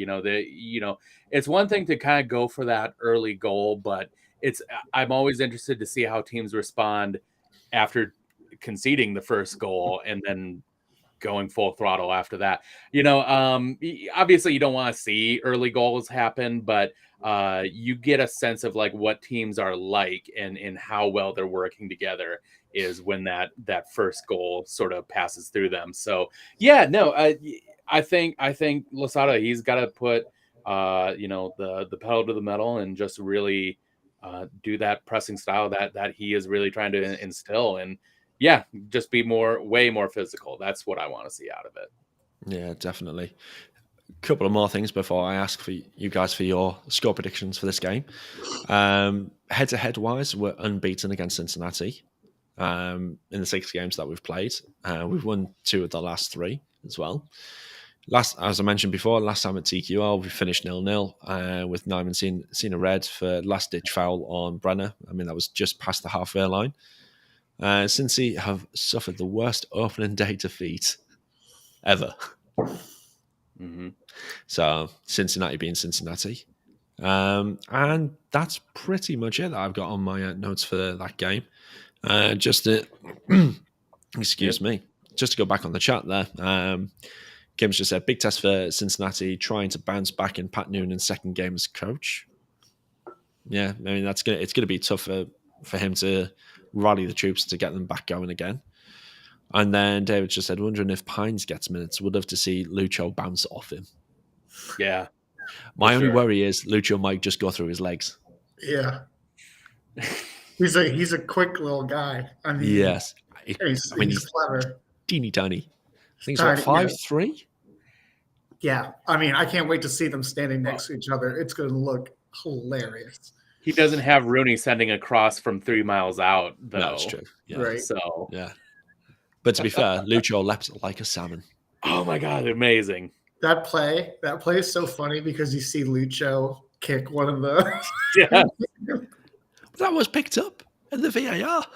It's one thing to kind of go for that early goal, but I'm always interested to see how teams respond after conceding the first goal and then going full throttle after that. Obviously you don't want to see early goals happen, but you get a sense of like what teams are like and how well they're working together is when that first goal sort of passes through them. So yeah, no, I think Losada, he's got to put the pedal to the metal and just really do that pressing style that he is really trying to instill, and just be way more physical. That's what I want to see out of it. Yeah, definitely. A couple of more things before I ask for you guys for your score predictions for this game. Head-to-head wise, we're unbeaten against Cincinnati in the 6 games that we've played. We've won 2 of the last 3 as well. As I mentioned before, last time at TQL, we finished 0-0 with Nyman seeing a red for last-ditch foul on Brenner. I mean, that was just past the halfway line. Cincy have suffered the worst opening day defeat ever. So Cincinnati being Cincinnati. And that's pretty much it that I've got on my notes for that game. Just to, excuse me, just to go back on the chat there. Kim's just said, big test for Cincinnati, trying to bounce back in Pat Noonan's second game as coach. Yeah, I mean, it's going to be tough for him to rally the troops to get them back going again. And then David just said, wondering if Pines gets minutes. Would love to see Lucho bounce off him. Yeah. My only worry is Lucho might just go through his legs. Yeah. He's a quick little guy. I mean, yes. He's clever. Teeny tiny. I think he's what, 5'3"? Yeah. I mean, I can't wait to see them standing next to each other. It's going to look hilarious. He doesn't have Rooney sending a cross from 3 miles out, though. That's true. Yeah. Right. So yeah. But to be fair, Lucho leapt like a salmon. Oh my God, amazing. That play is so funny because you see Lucho kick one of the That was picked up in the VAR.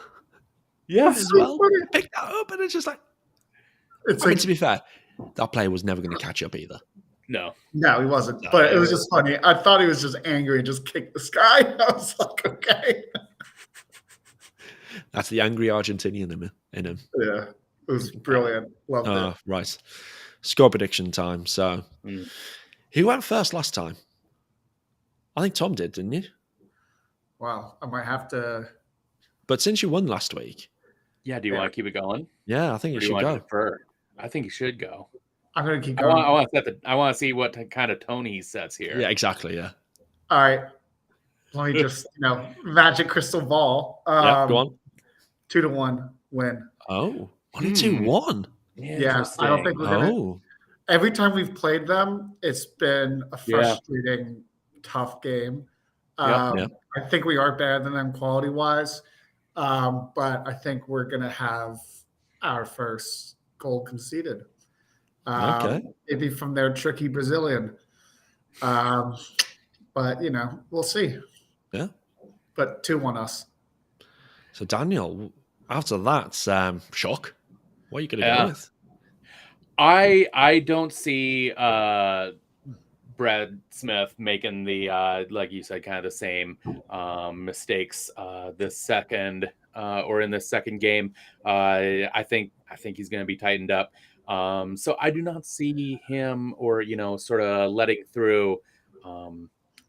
Yeah, as well. Picked that up, and it's just like. I mean, to be fair, that player was never going to catch up either. No, he wasn't. But it was just funny. I thought he was just angry and just kicked this guy. I was like, okay. That's the angry Argentinian in him. Yeah, it was brilliant. Loved it. Right. Score prediction time. So, who went first last time? I think Tom did, didn't you? Wow, I might have to. But since you won last week. Yeah, do you want to keep it going? Yeah, I think you should go. I think you should go. I'm going to keep going. I want to see what kind of tone he sets here. Yeah, exactly, yeah. All right. Let me just, magic crystal ball. Yeah, go on. 2-1 win. Oh, only 2-1. Yeah, I don't think we're going to. Every time we've played them, it's been a frustrating, tough game. I think we are better than them quality-wise, but I think we're going to have our first goal conceded. Maybe from their tricky Brazilian. But, we'll see. Yeah. But 2-1 us. So, Daniel, after that shock, what are you going to go with? I don't see Brad Smith making the, like you said, kind of the same mistakes this second or in this second game. I think he's going to be tightened up. So I do not see him or, sort of letting through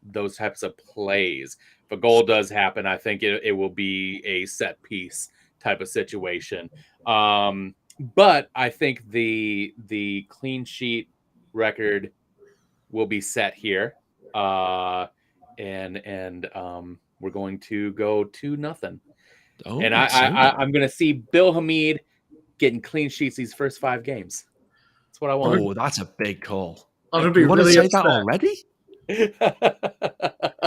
those types of plays. If a goal does happen, I think it will be a set piece type of situation. But I think the clean sheet record will be set here. And we're going to go 2-0. Oh, and I'm going to see Bill Hamid getting clean sheets these first 5 games. That's what I want. Oh, that's a big call. I'm gonna be You want really to say upset. that already?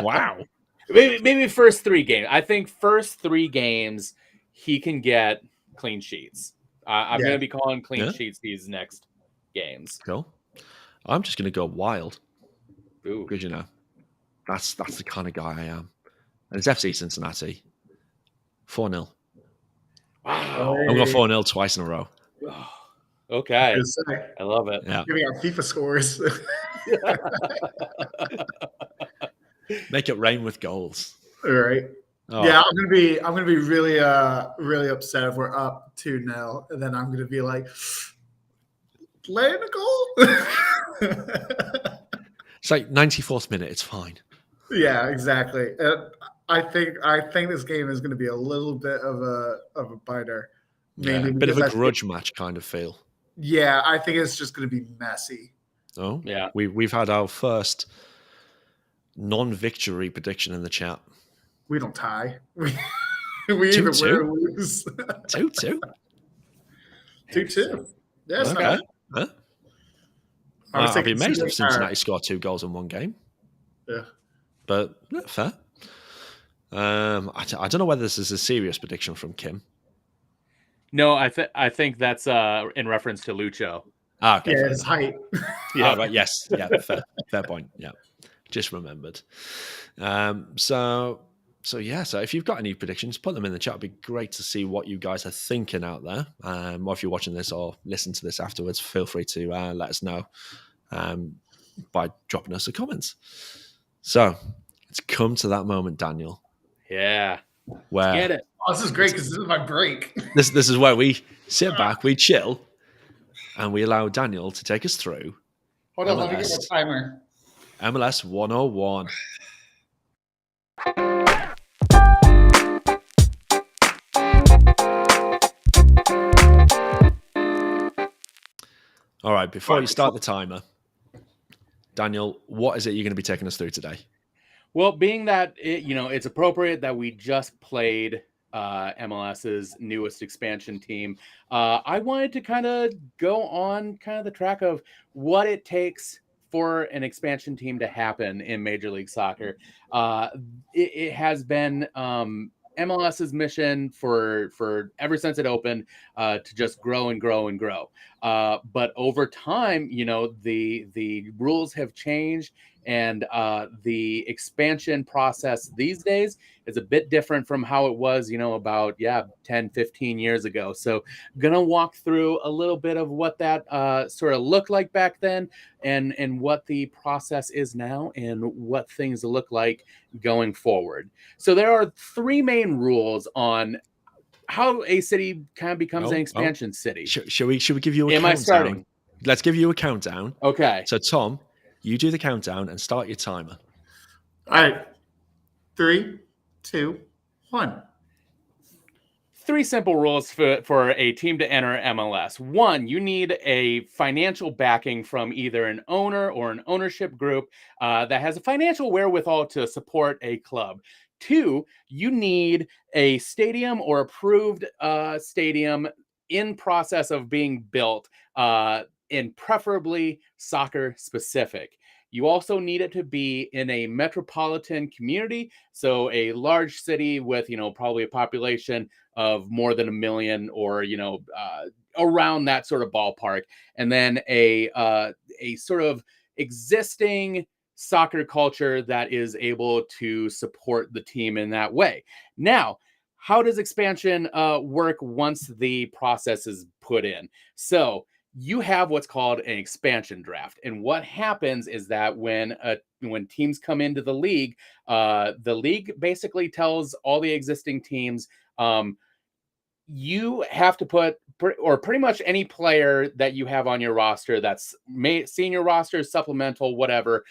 Wow. Maybe first 3 games. I think first 3 games he can get clean sheets. I'm going to be calling clean sheets these next games. Cool. I'm just going to go wild. Ooh. Because, you know, that's the kind of guy I am. And it's FC Cincinnati. 4-0. Wow. I'm going 4-0 twice in a row. Okay. I love it. Yeah. Giving out FIFA scores. Make it rain with goals. All right. Oh. Yeah, I'm gonna be really really upset if we're up 2-0, and then I'm gonna be like, lay in a goal. It's like 94th minute. It's fine. Yeah, exactly. I think this game is going to be a little bit of a biter. Maybe a bit of a grudge match kind of feel. Yeah, I think it's just going to be messy. Oh, yeah. We've had our first non-victory prediction in the chat. We don't tie. We either win or lose. 2-2. 2-2. Yeah, it's okay. not Huh? I'd be amazed if Cincinnati scored 2 goals in one game. Yeah. But fair. I don't know whether this is a serious prediction from Kim. No, I think that's in reference to Lucho. Okay, yeah, his height. Yeah, right. Yes. Yeah, fair point. Yeah. Just remembered. So if you've got any predictions, put them in the chat. It'd be great to see what you guys are thinking out there. Or if you're watching this or listen to this afterwards, feel free to let us know by dropping us a comment. So it's come to that moment, Daniel. Yeah. Where get it. Oh, this is great because this is my break. This is where we sit back, we chill, and we allow Daniel to take us through. Hold on, let me get my timer. MLS 101. All right, before you start the timer, Daniel, what is it you're going to be taking us through today? Well, being that it's appropriate that we just played MLS's newest expansion team, I wanted to kind of go on kind of the track of what it takes for an expansion team to happen in Major League Soccer. It has been MLS's mission for ever since it opened to just grow and grow and grow. But over time, the rules have changed, and the expansion process these days is a bit different from how it was, about 10, 15 years ago. So gonna walk through a little bit of what that sort of looked like back then, and what the process is now, and what things look like going forward. So there are 3 main rules on how a city kind of becomes an expansion city. Should we give you a countdown? Am I starting? Let's give you a countdown. Okay. So Tom, you do the countdown and start your timer. All right. 3, 2, 1. 3 simple rules for a team to enter MLS. 1, you need a financial backing from either an owner or an ownership group that has a financial wherewithal to support a club. 2, you need a stadium or approved stadium in process of being built, and preferably soccer specific. You also need it to be in a metropolitan community, so a large city with, probably a population of more than 1 million, or, around that sort of ballpark. And then a sort of existing soccer culture that is able to support the team in that way. Now, how does expansion work once the process is put in? So you have what's called an expansion draft. And what happens is that when teams come into the league basically tells all the existing teams, you have to put, or pretty much any player that you have on your roster that's senior roster, supplemental, whatever,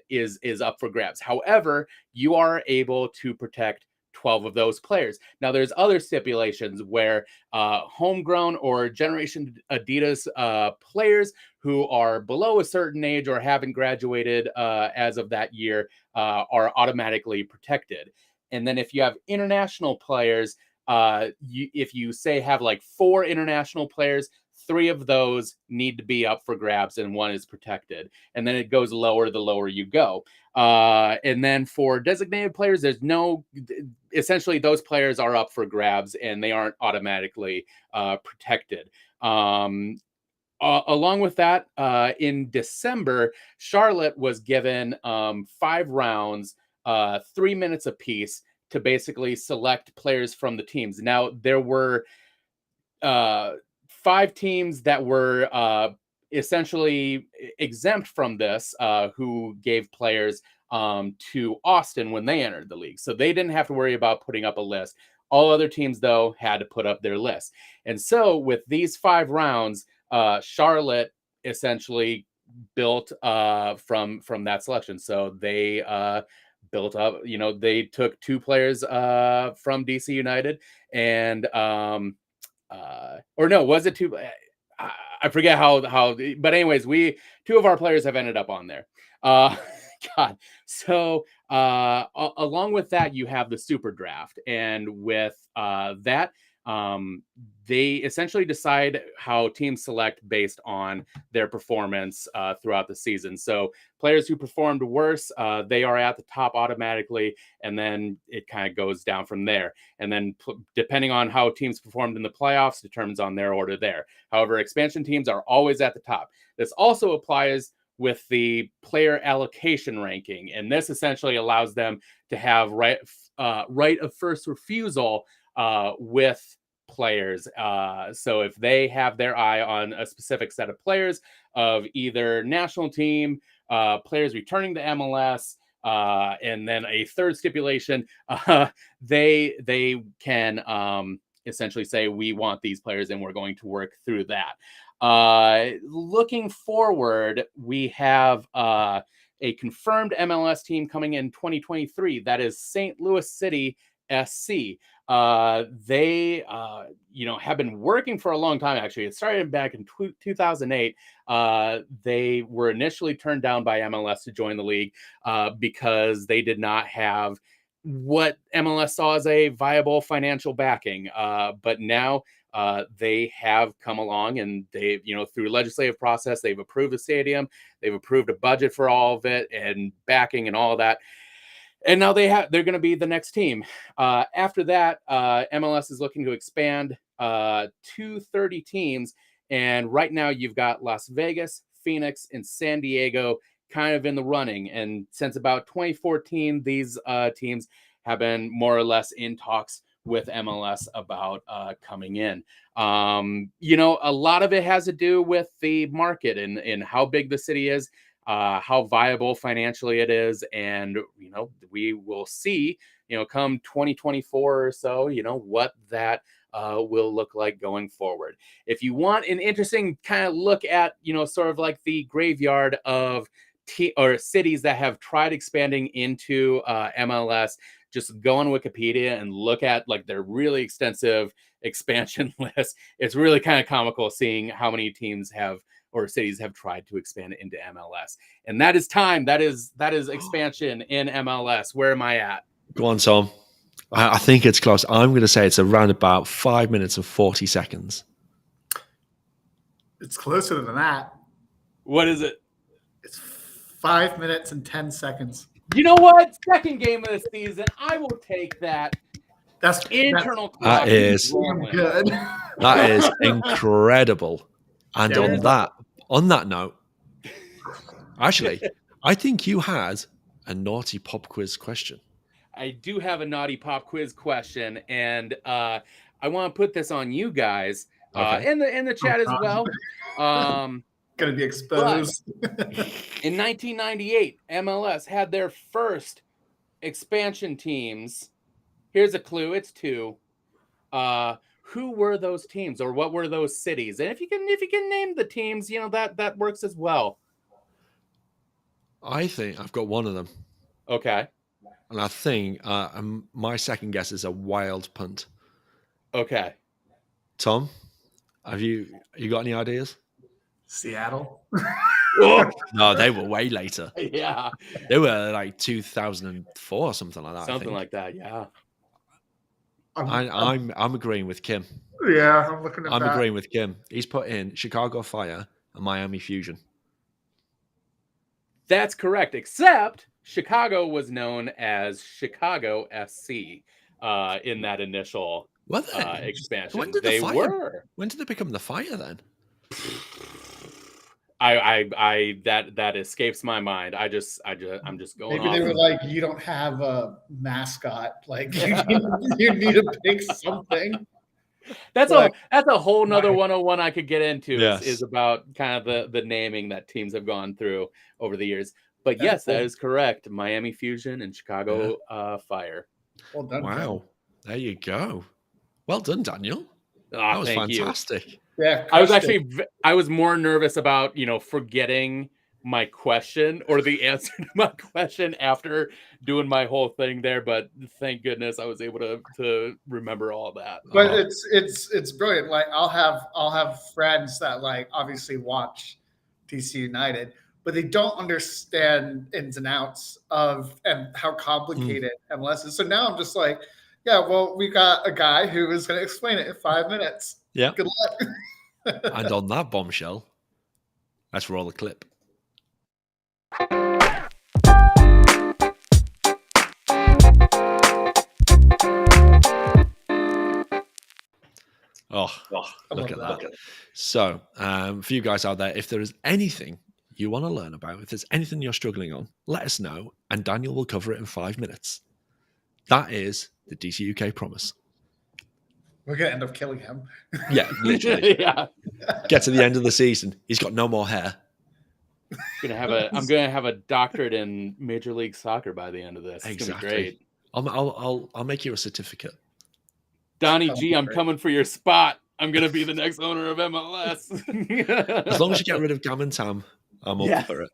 is up for grabs. However, you are able to protect 12 of those players. Now, there's other stipulations where homegrown or Generation Adidas players who are below a certain age or haven't graduated as of that year are automatically protected. And then if you have international players, if you say have like 4 international players, 3 of those need to be up for grabs and 1 is protected. And then it goes lower the lower you go. And then for designated players, essentially those players are up for grabs and they aren't automatically protected. Along with that, in December, Charlotte was given 5 rounds, 3 minutes apiece, to basically select players from the teams. Now, there were 5 teams that were essentially exempt from this, who gave players to Austin when they entered the league. So they didn't have to worry about putting up a list. All other teams, though, had to put up their list. And so with these 5 rounds, Charlotte essentially built from that selection. So they built up, they took 2 players from DC United and or no, was it 2? I forget how, but anyways, 2 of our players have ended up on there. God. So along with that, you have the super draft, and with that, they essentially decide how teams select based on their performance throughout the season. So players who performed worse, they are at the top automatically, and then it kind of goes down from there. And then depending on how teams performed in the playoffs determines on their order there. However, expansion teams are always at the top. This also applies with the player allocation ranking, and this essentially allows them to have right of first refusal with players. So if they have their eye on a specific set of players of either national team, players returning to MLS, and then a third stipulation, they can essentially say, we want these players and we're going to work through that. Looking forward, we have a confirmed MLS team coming in 2023. That is St. Louis City SC. They have been working for a long time. Actually, it started back in 2008. They were initially turned down by MLS to join the league because they did not have what MLS saw as a viable financial backing. But now they have come along, and they've, through legislative process, they've approved the stadium, they've approved a budget for all of it and backing and all of that. And now they're going to be the next team. After that, MLS is looking to expand to 30 teams. And right now you've got Las Vegas, Phoenix, and San Diego kind of in the running. And since about 2014, these teams have been more or less in talks with MLS about coming in. A lot of it has to do with the market and how big the city is, how viable financially it is. And, we will see, come 2024 or so, what that will look like going forward. If you want an interesting kind of look at, sort of like the graveyard of or cities that have tried expanding into MLS, just go on Wikipedia and look at like their really extensive expansion list. It's really kind of comical seeing how many teams have or cities have tried to expand into MLS. And that is time. That is expansion in MLS. Where am I at? Go on, Tom. I think it's close. I'm going to say it's around about 5 minutes and 40 seconds. It's closer than that. What is it? It's 5 minutes and 10 seconds. You know what? Second game of the season. I will take that. That's internal clock. That is good. That is incredible. And on that note, actually, I think you had a naughty pop quiz question. I do have a naughty pop quiz question, and I want to put this on you guys in the chat as well. Going to be exposed. In 1998, MLS had their first expansion teams. Here's a clue. It's 2. who were those teams or what were those cities? And if you can name the teams, that works as well. I think I've got one of them. Okay. And I think my second guess is a wild punt. Okay. Tom, have you got any ideas? Seattle. No, they were way later. Yeah. They were like 2004 or something like that. Something like that, yeah. I'm agreeing with Kim. Yeah, I'm looking at that. I'm agreeing with Kim. He's put in Chicago Fire and Miami Fusion. That's correct, except Chicago was known as Chicago SC in that initial expansion. When did they the fire, were. When did they become the Fire then? That escapes my mind. I'm just going. Maybe they were like, you don't have a mascot. Like you need to pick something. That's a whole nother 101 I could get into. Yes. Is about kind of the naming that teams have gone through over the years. But yes, that is correct. Miami Fusion and Chicago Fire. Well done. Wow, there you go. Well done, Daniel. That was fantastic. You. Yeah, I was more nervous about forgetting my question or the answer to my question after doing my whole thing there, but thank goodness I was able to remember all that. But it's brilliant. Like I'll have friends that like obviously watch DC United, but they don't understand ins and outs of and how complicated MLS is. So now I'm just like, yeah, well, we got a guy who is going to explain it in 5 minutes. Yeah. Good luck. And on that bombshell, let's roll the clip. Look at that. So, for you guys out there, if there is anything you want to learn about, if there's anything you're struggling on, let us know, and Daniel will cover it in 5 minutes. That is the DC UK promise. We're going to end up killing him. Yeah, literally. Yeah. Get to the end of the season. He's got no more hair. I'm gonna have a doctorate in Major League Soccer by the end of this. It's Exactly. gonna be great. I'll make you a certificate. Donnie G, I'm coming for your spot. I'm gonna be the next owner of MLS. As long as you get rid of Gam and Tam, I'm up for it.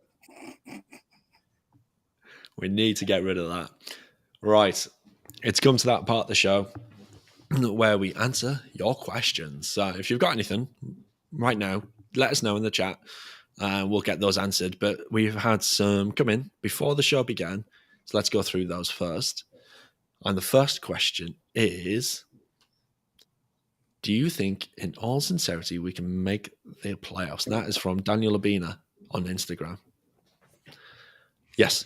We need to get rid of that. Right. It's come to that part of the show where we answer your questions. So if you've got anything right now, let us know in the chat. We'll get those answered. But we've had some come in before the show began. So let's go through those first. And the first question is, do you think, in all sincerity, we can make the playoffs? And that is from Daniel Labina on Instagram. Yes.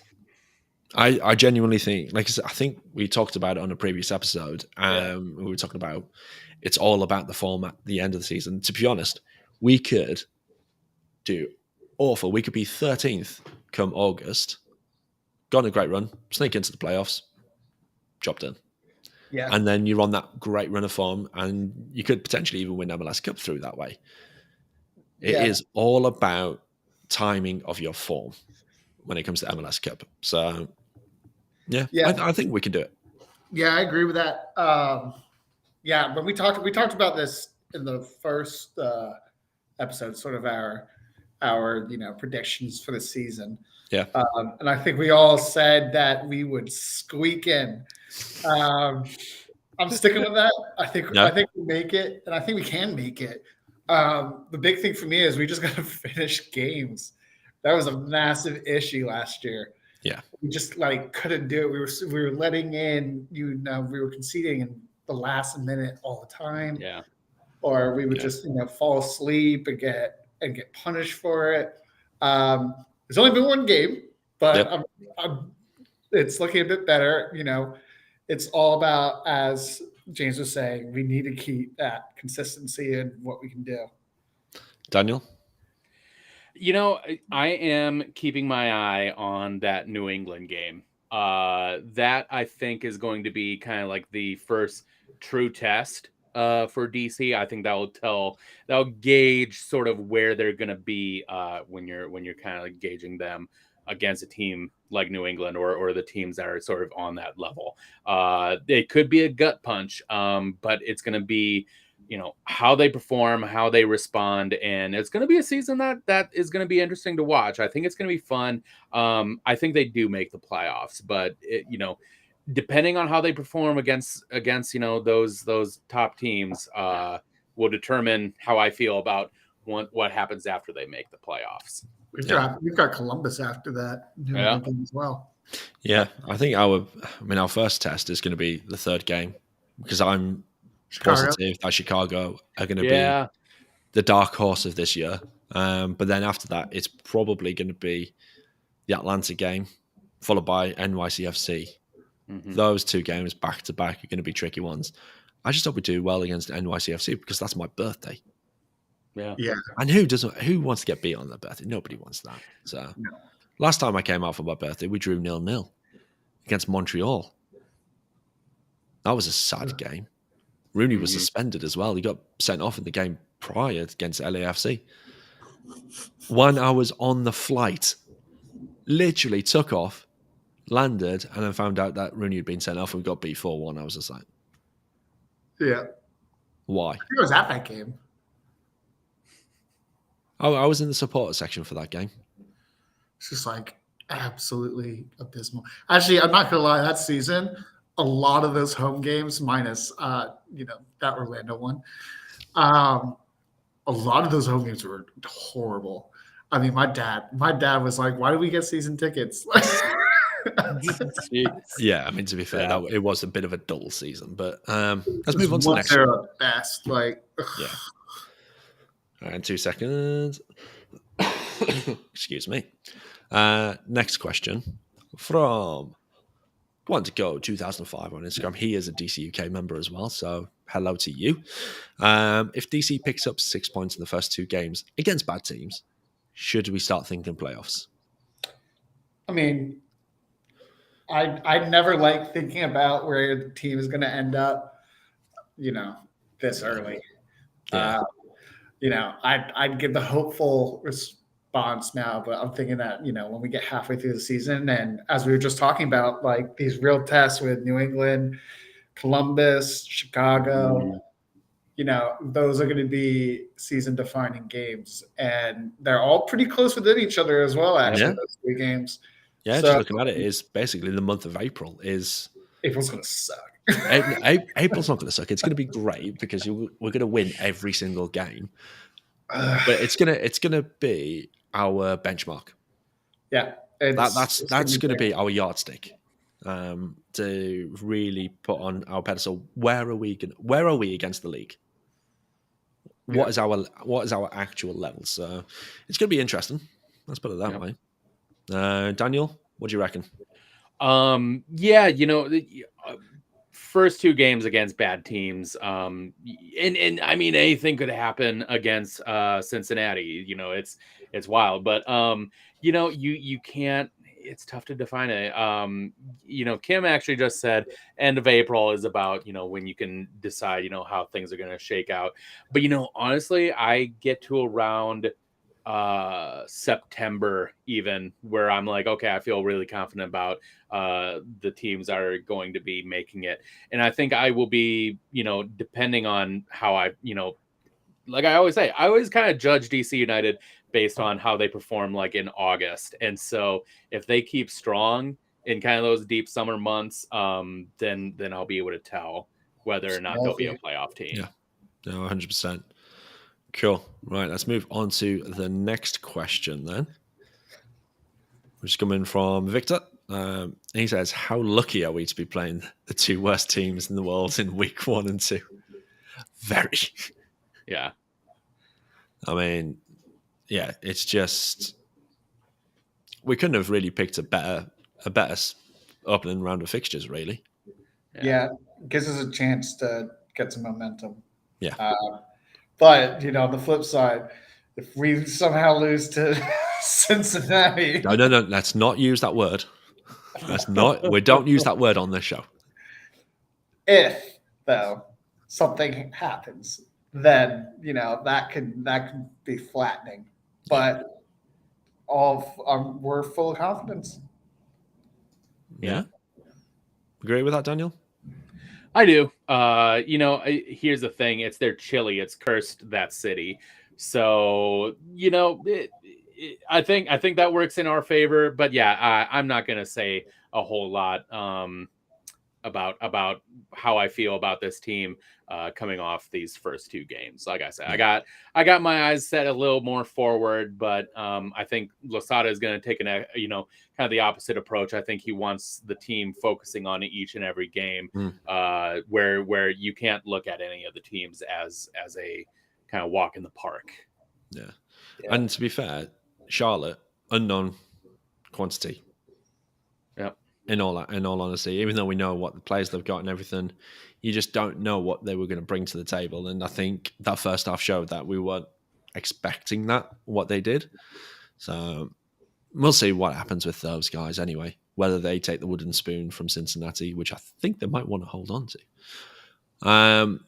I genuinely think, like I said, I think we talked about it on a previous episode. We were talking about it's all about the format at the end of the season. To be honest, we could do awful. We could be 13th come August, go on a great run, sneak into the playoffs, job done. Yeah. And then you're on that great run of form, and you could potentially even win MLS Cup through that way. It is all about timing of your form when it comes to MLS Cup. So, I think we can do it. Yeah, I agree with that. But we talked about this in the first episode, sort of our predictions for the season. Yeah. And I think we all said that we would squeak in. I'm sticking with that. I think we make it, and I think we can make it. The big thing for me is we just got to finish games. That was a massive issue last year. Yeah. We just couldn't do it. We were letting in, we were conceding in the last minute all the time. Yeah. Or we would just fall asleep and get punished for it. There's only been one game, but it's looking a bit better. It's all about, as James was saying, we need to keep that consistency in what we can do. Daniel? I am keeping my eye on that New England game. That I think is going to be kind of like the first true test for DC. I think that'll gauge sort of where they're going to be when you're kind of like gauging them against a team like New England or the teams that are sort of on that level. It could be a gut punch, but it's going to be how they perform, how they respond, and it's going to be a season that is going to be interesting to watch. I think it's going to be fun. I think they do make the playoffs, but depending on how they perform against those top teams, will determine how I feel about what happens after they make the playoffs. We've got Columbus after that as well. Yeah, I think our first test is going to be the third game because I'm positive that Chicago are going to be the dark horse of this year. But then after that, it's probably going to be the Atlanta game, followed by NYCFC. Mm-hmm. Those two games back to back are going to be tricky ones. I just hope we do well against NYCFC because that's my birthday. Yeah. And who wants to get beat on their birthday? Nobody wants that. So last time I came out for my birthday, we drew 0-0 against Montreal. That was a sad game. Rooney was suspended as well. He got sent off in the game prior against LAFC. When I was on the flight, literally took off, landed, and then found out that Rooney had been sent off and got beat 4-1. I was just like, yeah. Why? I was at that game. Oh, I was in the supporter section for that game. It's just like absolutely abysmal. Actually, I'm not gonna lie, that season, a lot of those home games, minus that Orlando one, a lot of those home games were horrible. I mean, my dad was like, "Why do we get season tickets?" Yeah, I mean, to be fair, it was a bit of a dull season, but let's move on to the next one. Best, yeah. All right, 2 seconds. Excuse me. Next question from Want to Go 2005 on Instagram. He is a DC UK member as well, so hello to you. If DC picks up 6 points in the first two games against bad teams, should we start thinking playoffs? I mean, I never like thinking about where the team is going to end up, this early. Yeah. I'd give the hopeful response now, but I'm thinking that, when we get halfway through the season, and as we were just talking about, like these real tests with New England, Columbus, Chicago, those are going to be season-defining games, and they're all pretty close within each other as well, actually, those three games. Yeah, so, just looking at it, is basically the month of April is... April's going to suck. April's not going to suck. It's going to be great because we're going to win every single game. But it's gonna be our benchmark. Yeah, that's going to be our yardstick to really put on our pedestal. Where are we against the league? What is our actual level? So it's going to be interesting. Let's put it that way. Daniel, what do you reckon? First two games against bad teams, and I mean anything could happen against Cincinnati. It's wild, but you can't. It's tough to define it. Kim actually just said end of April is about when you can decide how things are going to shake out. But honestly, I get to around September even where I'm like, okay, I feel really confident about the teams that are going to be making it. And I think I will be, depending on how I, like I always say, I always kind of judge DC United based on how they perform like in August. And so if they keep strong in kind of those deep summer months, then I'll be able to tell whether or not they'll be a playoff team. Yeah, no, 100%. Cool. Right, let's move on to the next question then, which is coming from Victor. He says, how lucky are we to be playing the two worst teams in the world in week 1 and 2? Very. Yeah. I mean, yeah, it's just we couldn't have really picked a better opening round of fixtures, really. Yeah, gives us a chance to get some momentum. Yeah. But, on the flip side, if we somehow lose to Cincinnati... No, let's not use that word. We don't use that word on this show. If, though, something happens, then, that can be flattening. But we're full of confidence. Yeah. Agree with that, Daniel? I do. Here's the thing. It's their chili. It's cursed that city. So, I think that works in our favor. But yeah, I'm not going to say a whole lot about how I feel about this team coming off these first two games. Like I said, I got my eyes set a little more forward, but I think Losada is going to take kind of the opposite approach. I think he wants the team focusing on each and every game, where you can't look at any of the teams as a kind of walk in the park. Yeah. And to be fair, Charlotte, unknown quantity. Yep. In all honesty, even though we know what the players they've got and everything, you just don't know what they were going to bring to the table. And I think that first half showed that we weren't expecting what they did. So we'll see what happens with those guys anyway, whether they take the wooden spoon from Cincinnati, which I think they might want to hold on to.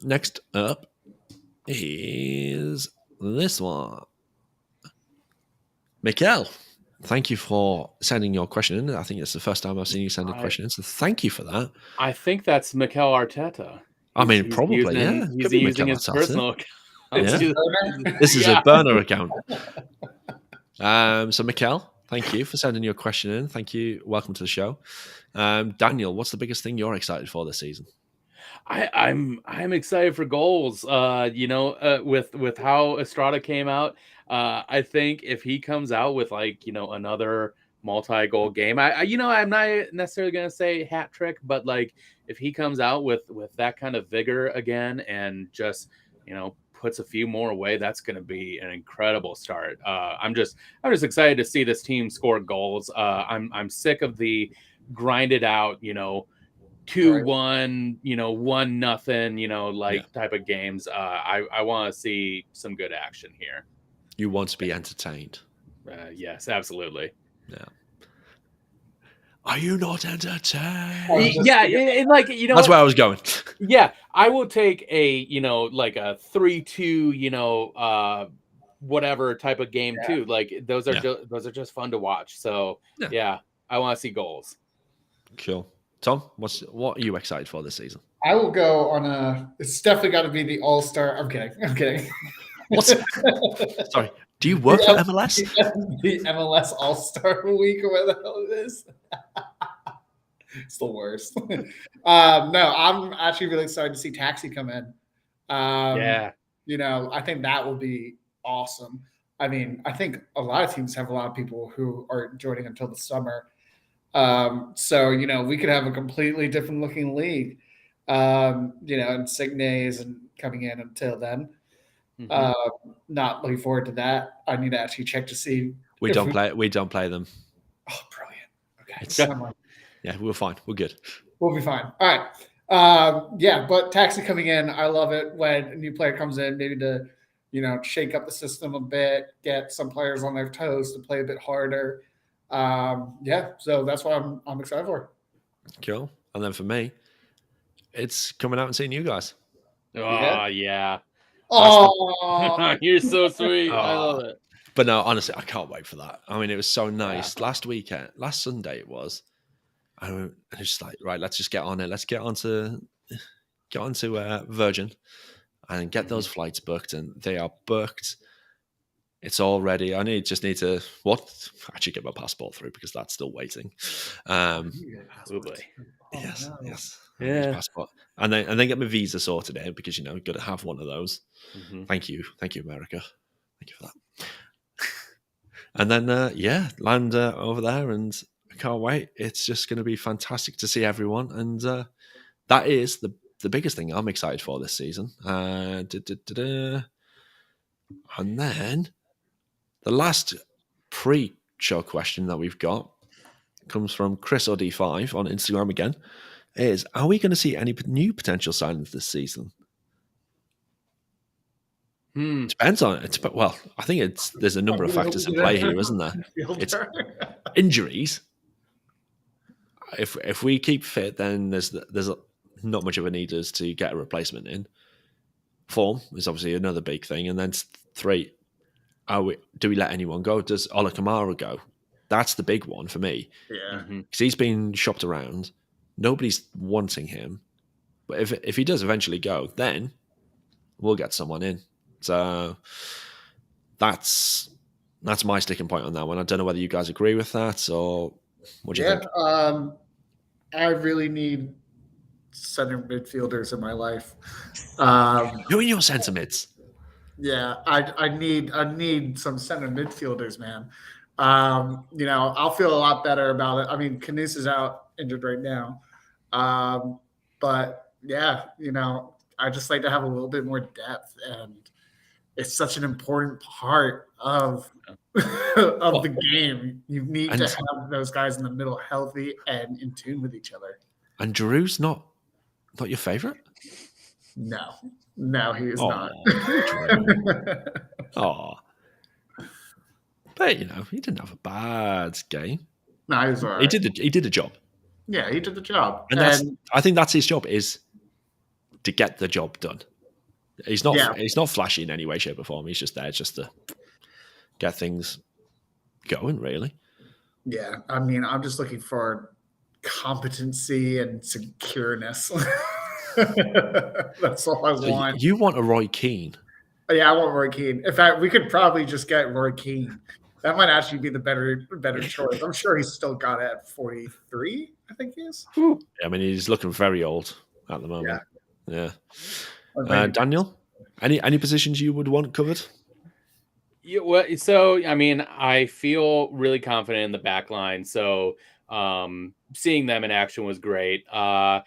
Next up is this one. Mikel. Thank you for sending your question in. I think it's the first time I've seen you send a question in, so thank you for that. I think that's Mikel Arteta. Probably, yeah. He's using his personal account. Yeah. This is a burner account. So, Mikel, thank you for sending your question in. Thank you. Welcome to the show. Daniel, what's the biggest thing you're excited for this season? I'm excited for goals. With how Estrada came out, I think if he comes out with another multi-goal game, I'm not necessarily gonna say hat trick, but if he comes out with that kind of vigor again and just puts a few more away, that's gonna be an incredible start. I'm just excited to see this team score goals. I'm sick of the grinded out 2-1, 1-0, type of games. I want to see some good action here. You want to be entertained. Yes, absolutely. Yeah. Are you not entertained? Yeah, and that's where I was going. Yeah, I will take a a 3-2, whatever type of game too. Those are just fun to watch. So yeah I want to see goals. Cool. Tom, what are you excited for this season? I will go on it's definitely got to be the All-Star. I'm kidding. What? Sorry. Do you work for MLS? The MLS All-Star Week or whatever the hell it is. It's the worst. No, I'm actually really excited to see Taxi come in. I think that will be awesome. I mean, I think a lot of teams have a lot of people who are joining until the summer. So we could have a completely different looking league. Insigne isn't coming in until then. Not looking forward to that. I need to actually check to see. We don't play them. Oh, brilliant. Okay. Yeah, we're fine. We're good. We'll be fine. All right. But Taxi coming in, I love it when a new player comes in, maybe to, shake up the system a bit, get some players on their toes to play a bit harder. So that's what I'm excited for. Cool. And then for me, it's coming out and seeing you guys. Oh, yeah. Oh, you're so sweet. I love it. But no, honestly, I can't wait for that. I mean, it was so nice. Yeah. Last Sunday it was. I was just like, right, let's just get on it. Let's get onto Virgin and get those flights booked, and they are booked. It's all ready. I just need to actually get my passport through because that's still waiting. Oh boy. Yes, no. Yes. Yeah. Passport. And then get my visa sorted out because you've got to have one of those. Thank you, America. Thank you for that. And then land over there, and I can't wait. It's just going to be fantastic to see everyone, and that is the biggest thing I'm excited for this season. And then the last pre-show question that we've got comes from Chris OD5 on Instagram again. Is, are we going to see any new potential signings this season? Depends on it. Well, I think there's a number of factors in play here, isn't there? It's injuries. If we keep fit, then there's not much of a need as to get a replacement in. Form is obviously another big thing, and then 3, do we let anyone go? Does Ola Kamara go? That's the big one for me. Yeah, because he's been shopped around. Nobody's wanting him. But if he does eventually go, then we'll get someone in. So that's my sticking point on that one. I don't know whether you guys agree with that or what do you think? I really need center midfielders in my life. You and your centre mids. Yeah, I need some center midfielders, man. I'll feel a lot better about it. I mean, Canus is out injured right now. But yeah, I just like to have a little bit more depth, and it's such an important part of of the game. You need to have those guys in the middle healthy and in tune with each other. And Drew's not your favourite? No, he is not. Oh. But he didn't have a bad game. No, he was all right. He did a job. Yeah, he did the job. And I think that's his job, is to get the job done. He's not flashy in any way, shape, or form. He's just there just to get things going, really. Yeah, I mean, I'm just looking for competency and secureness. That's all I want. You want a Roy Keane? Yeah, I want Roy Keane. In fact, we could probably just get Roy Keane. That might actually be the better choice. I'm sure he's still got it at 43. I think he is. Yeah, I mean, he's looking very old at the moment. Yeah. Daniel, any positions you would want covered? Yeah, well, so I mean, I feel really confident in the back line. So seeing them in action was great. I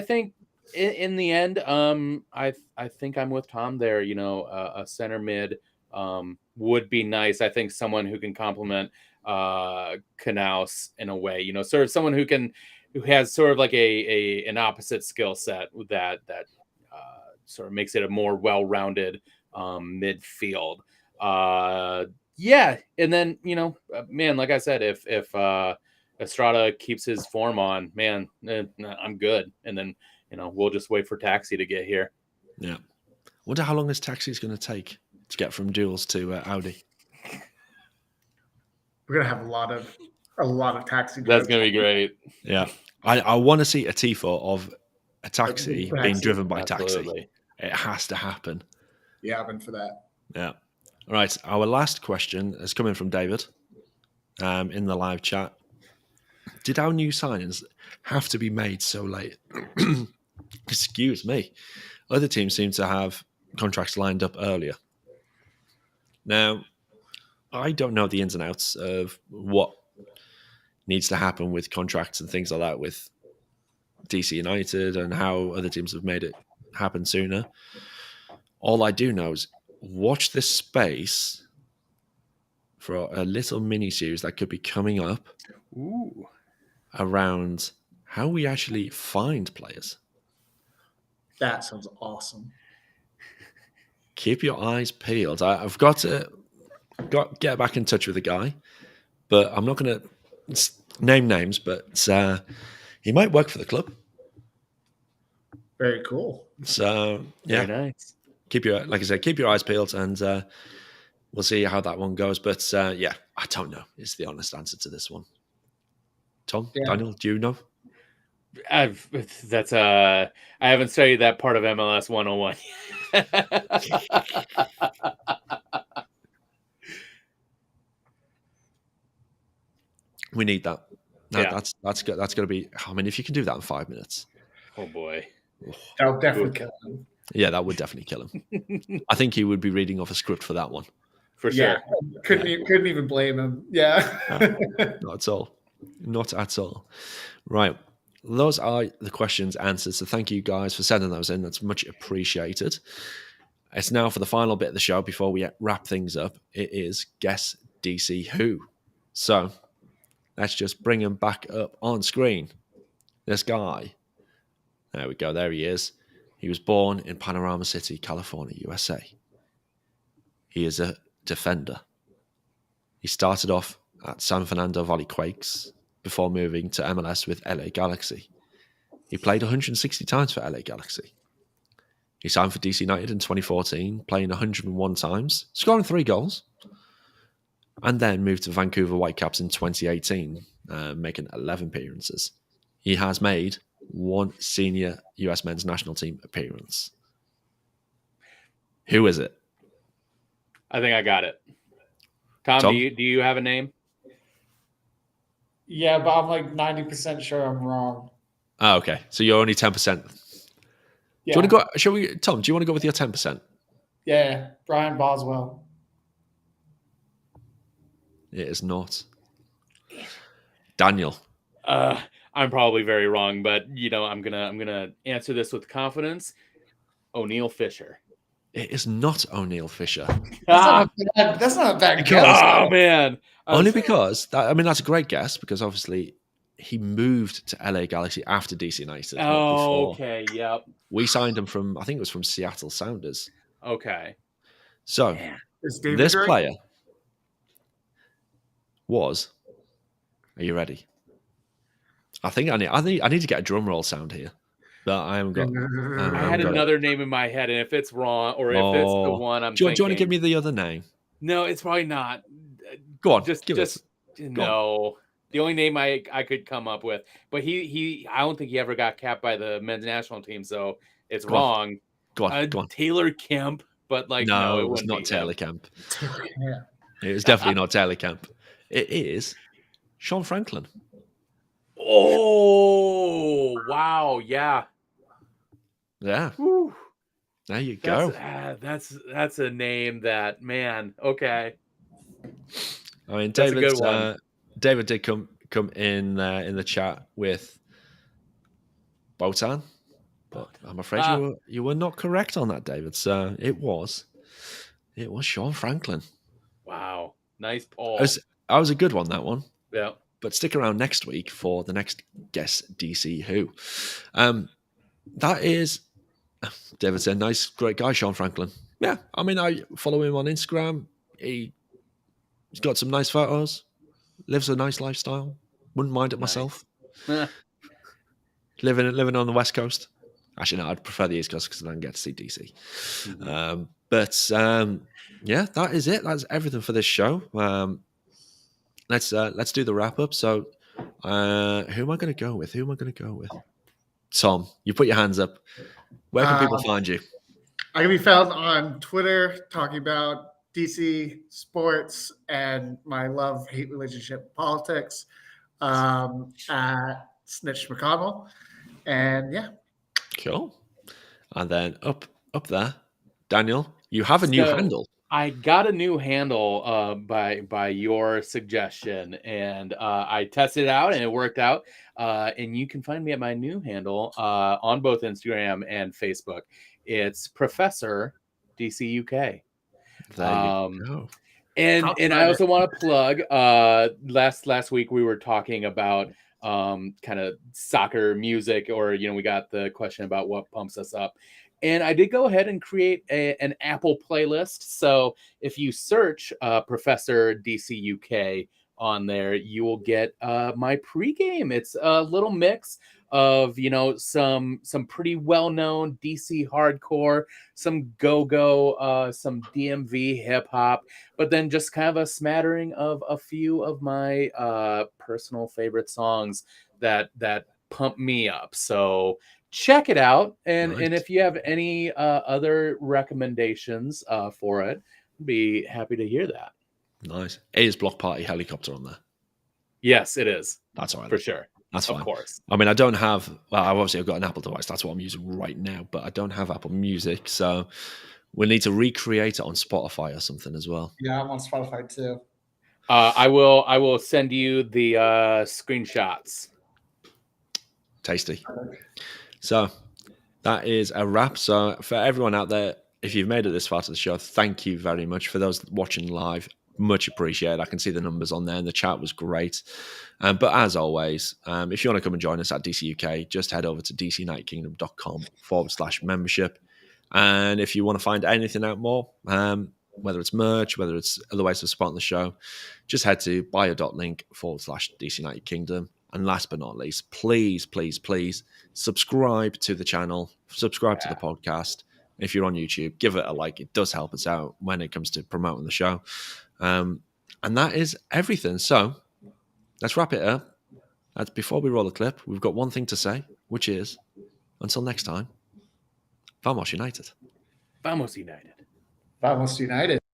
think in the end, I think I'm with Tom there. A center mid would be nice. I think someone who can complement Knaus in a way. Sort of someone who has sort of like an opposite skill set that sort of makes it a more well-rounded midfield. And then man, like I said, if Estrada keeps his form on, man, I'm good. And then we'll just wait for Taxi to get here. Yeah, wonder how long this Taxi's going to take to get from Duels to Audi. We're gonna have a lot of Taxi. That's gonna be great. Yeah, I want to see a Tifo of a Taxi being driven by Taxi. It has to happen. Yeah, I've been for that. Yeah. All right. Our last question is coming from David in the live chat. Did our new signings have to be made so late? Excuse me. Other teams seem to have contracts lined up earlier. Now, I don't know the ins and outs of what needs to happen with contracts and things like that with DC United and how other teams have made it happen sooner. All I do know is watch this space for a little mini series that could be coming up around how we actually find players. That sounds awesome. Keep your eyes peeled. I've got to get back in touch with the guy, but I'm not going to name names, but he might work for the club. Very cool. So yeah, very nice. Keep your eyes peeled, and we'll see how that one goes. But I don't know. Is the honest answer to this one. Tom, Daniel, do you know? I haven't studied that part of MLS101. We need that. That's good. That's going to be. I mean, if you can do that in 5 minutes. Oh boy, that'll definitely kill him. Yeah, that would definitely kill him. I think he would be reading off a script for that one. For sure. Couldn't even blame him. Yeah. Not at all. Not at all. Right. Those are the questions answered. So thank you guys for sending those in. That's much appreciated. It's now for the final bit of the show before we wrap things up. It is Guess DC Who. So let's just bring him back up on screen. This guy. There we go. There he is. He was born in Panorama City, California, USA. He is a defender. He started off at San Fernando Valley Quakes before moving to MLS with LA Galaxy. He played 160 times for LA Galaxy. He signed for DC United in 2014, playing 101 times, scoring 3 goals, and then moved to Vancouver Whitecaps in 2018, making 11 appearances. He has made one senior US men's national team appearance. Who is it? I think I got it. Tom? Tom? Do you have a name? Yeah, but I'm like 90% sure I'm wrong. Oh, okay. So you're only 10%. Yeah. Do you want to go? Shall we, Tom? Do you want to go with your 10%? Yeah, Brian Boswell. It is not. Daniel. I'm probably very wrong, but I'm gonna answer this with confidence. O'Neal Fisher. It is not O'Neal Fisher. That's not a bad guess. Oh man! Only because that's a great guess because obviously he moved to LA Galaxy after DC United. Not before. Okay. Yep. We signed him from, I think it was from Seattle Sounders. Okay. So this player was. Are you ready? I think I need to get a drum roll sound here, but I haven't got. I had another name in my head, and if it's wrong or if it's the one I'm thinking, do you want to give me the other name? No, it's probably not. Go on, just no. The only name I could come up with, but he I don't think he ever got capped by the men's national team, so it's wrong. Go on. Taylor Kemp, but no, it was not Taylor Kemp. Yeah. It was definitely not Taylor Kemp. It is Sean Franklin. Oh wow! Yeah. Whew. There you go. That's a name that, man. Okay. I mean, David did come in the chat with Botan, but I'm afraid you were not correct on that, David. So it was Sean Franklin. Wow, nice poll. That was a good one, that one. Yeah. But stick around next week for the next Guess DC Who. That is, David said, nice, great guy, Sean Franklin. Yeah, I mean, I follow him on Instagram. He's got some nice photos. Lives a nice lifestyle. Wouldn't mind it myself. Living on the West Coast. Actually, no, I'd prefer the East Coast because I don't get to see DC. Mm-hmm. Yeah, that is it. That's everything for this show. Let's do the wrap up. So, who am I going to go with? Tom, you put your hands up. Where can people find you? I can be found on Twitter talking about DC sports and my love-hate relationship politics at Snitch McConnell. And yeah. Cool. And then up there, Daniel, you have a new handle. I got a new handle by your suggestion, and I tested it out, and it worked out. And you can find me at my new handle on both Instagram and Facebook. It's Professor DCUK. There you go. And I also want to plug. Last week we were talking about kind of soccer music, or we got the question about what pumps us up. And I did go ahead and create an Apple playlist. So if you search Professor DCUK on there, you will get my pregame. It's a little mix of some pretty well-known DC hardcore, some go-go, some DMV hip-hop, but then just kind of a smattering of a few of my personal favorite songs that pump me up. So check it out, and if you have any other recommendations for it, I'd be happy to hear that. Nice. It is Block Party Helicopter on there. Yes, it is. That's all right. For sure. That's fine. Of course. I mean, I don't have. Well, I've got an Apple device. That's what I'm using right now. But I don't have Apple Music, so we'll need to recreate it on Spotify or something as well. Yeah, I'm on Spotify too. I will send you the screenshots. Tasty. So that is a wrap. So for everyone out there, if you've made it this far to the show, thank you very much. For those watching live, much appreciated. I can see the numbers on there, and the chat was great. But as always, if you want to come and join us at DC UK, just head over to dcunitedkingdom.com/membership. And if you want to find anything out more, whether it's merch, whether it's other ways of supporting the show, just head to bio.link/DC United Kingdom. And last but not least, please, please, please subscribe to the channel, subscribe to the podcast. If you're on YouTube, give it a like. It does help us out when it comes to promoting the show. And that is everything. So let's wrap it up. Before we roll the clip, we've got one thing to say. which is, until next time, Vamos United. Vamos United. Vamos United.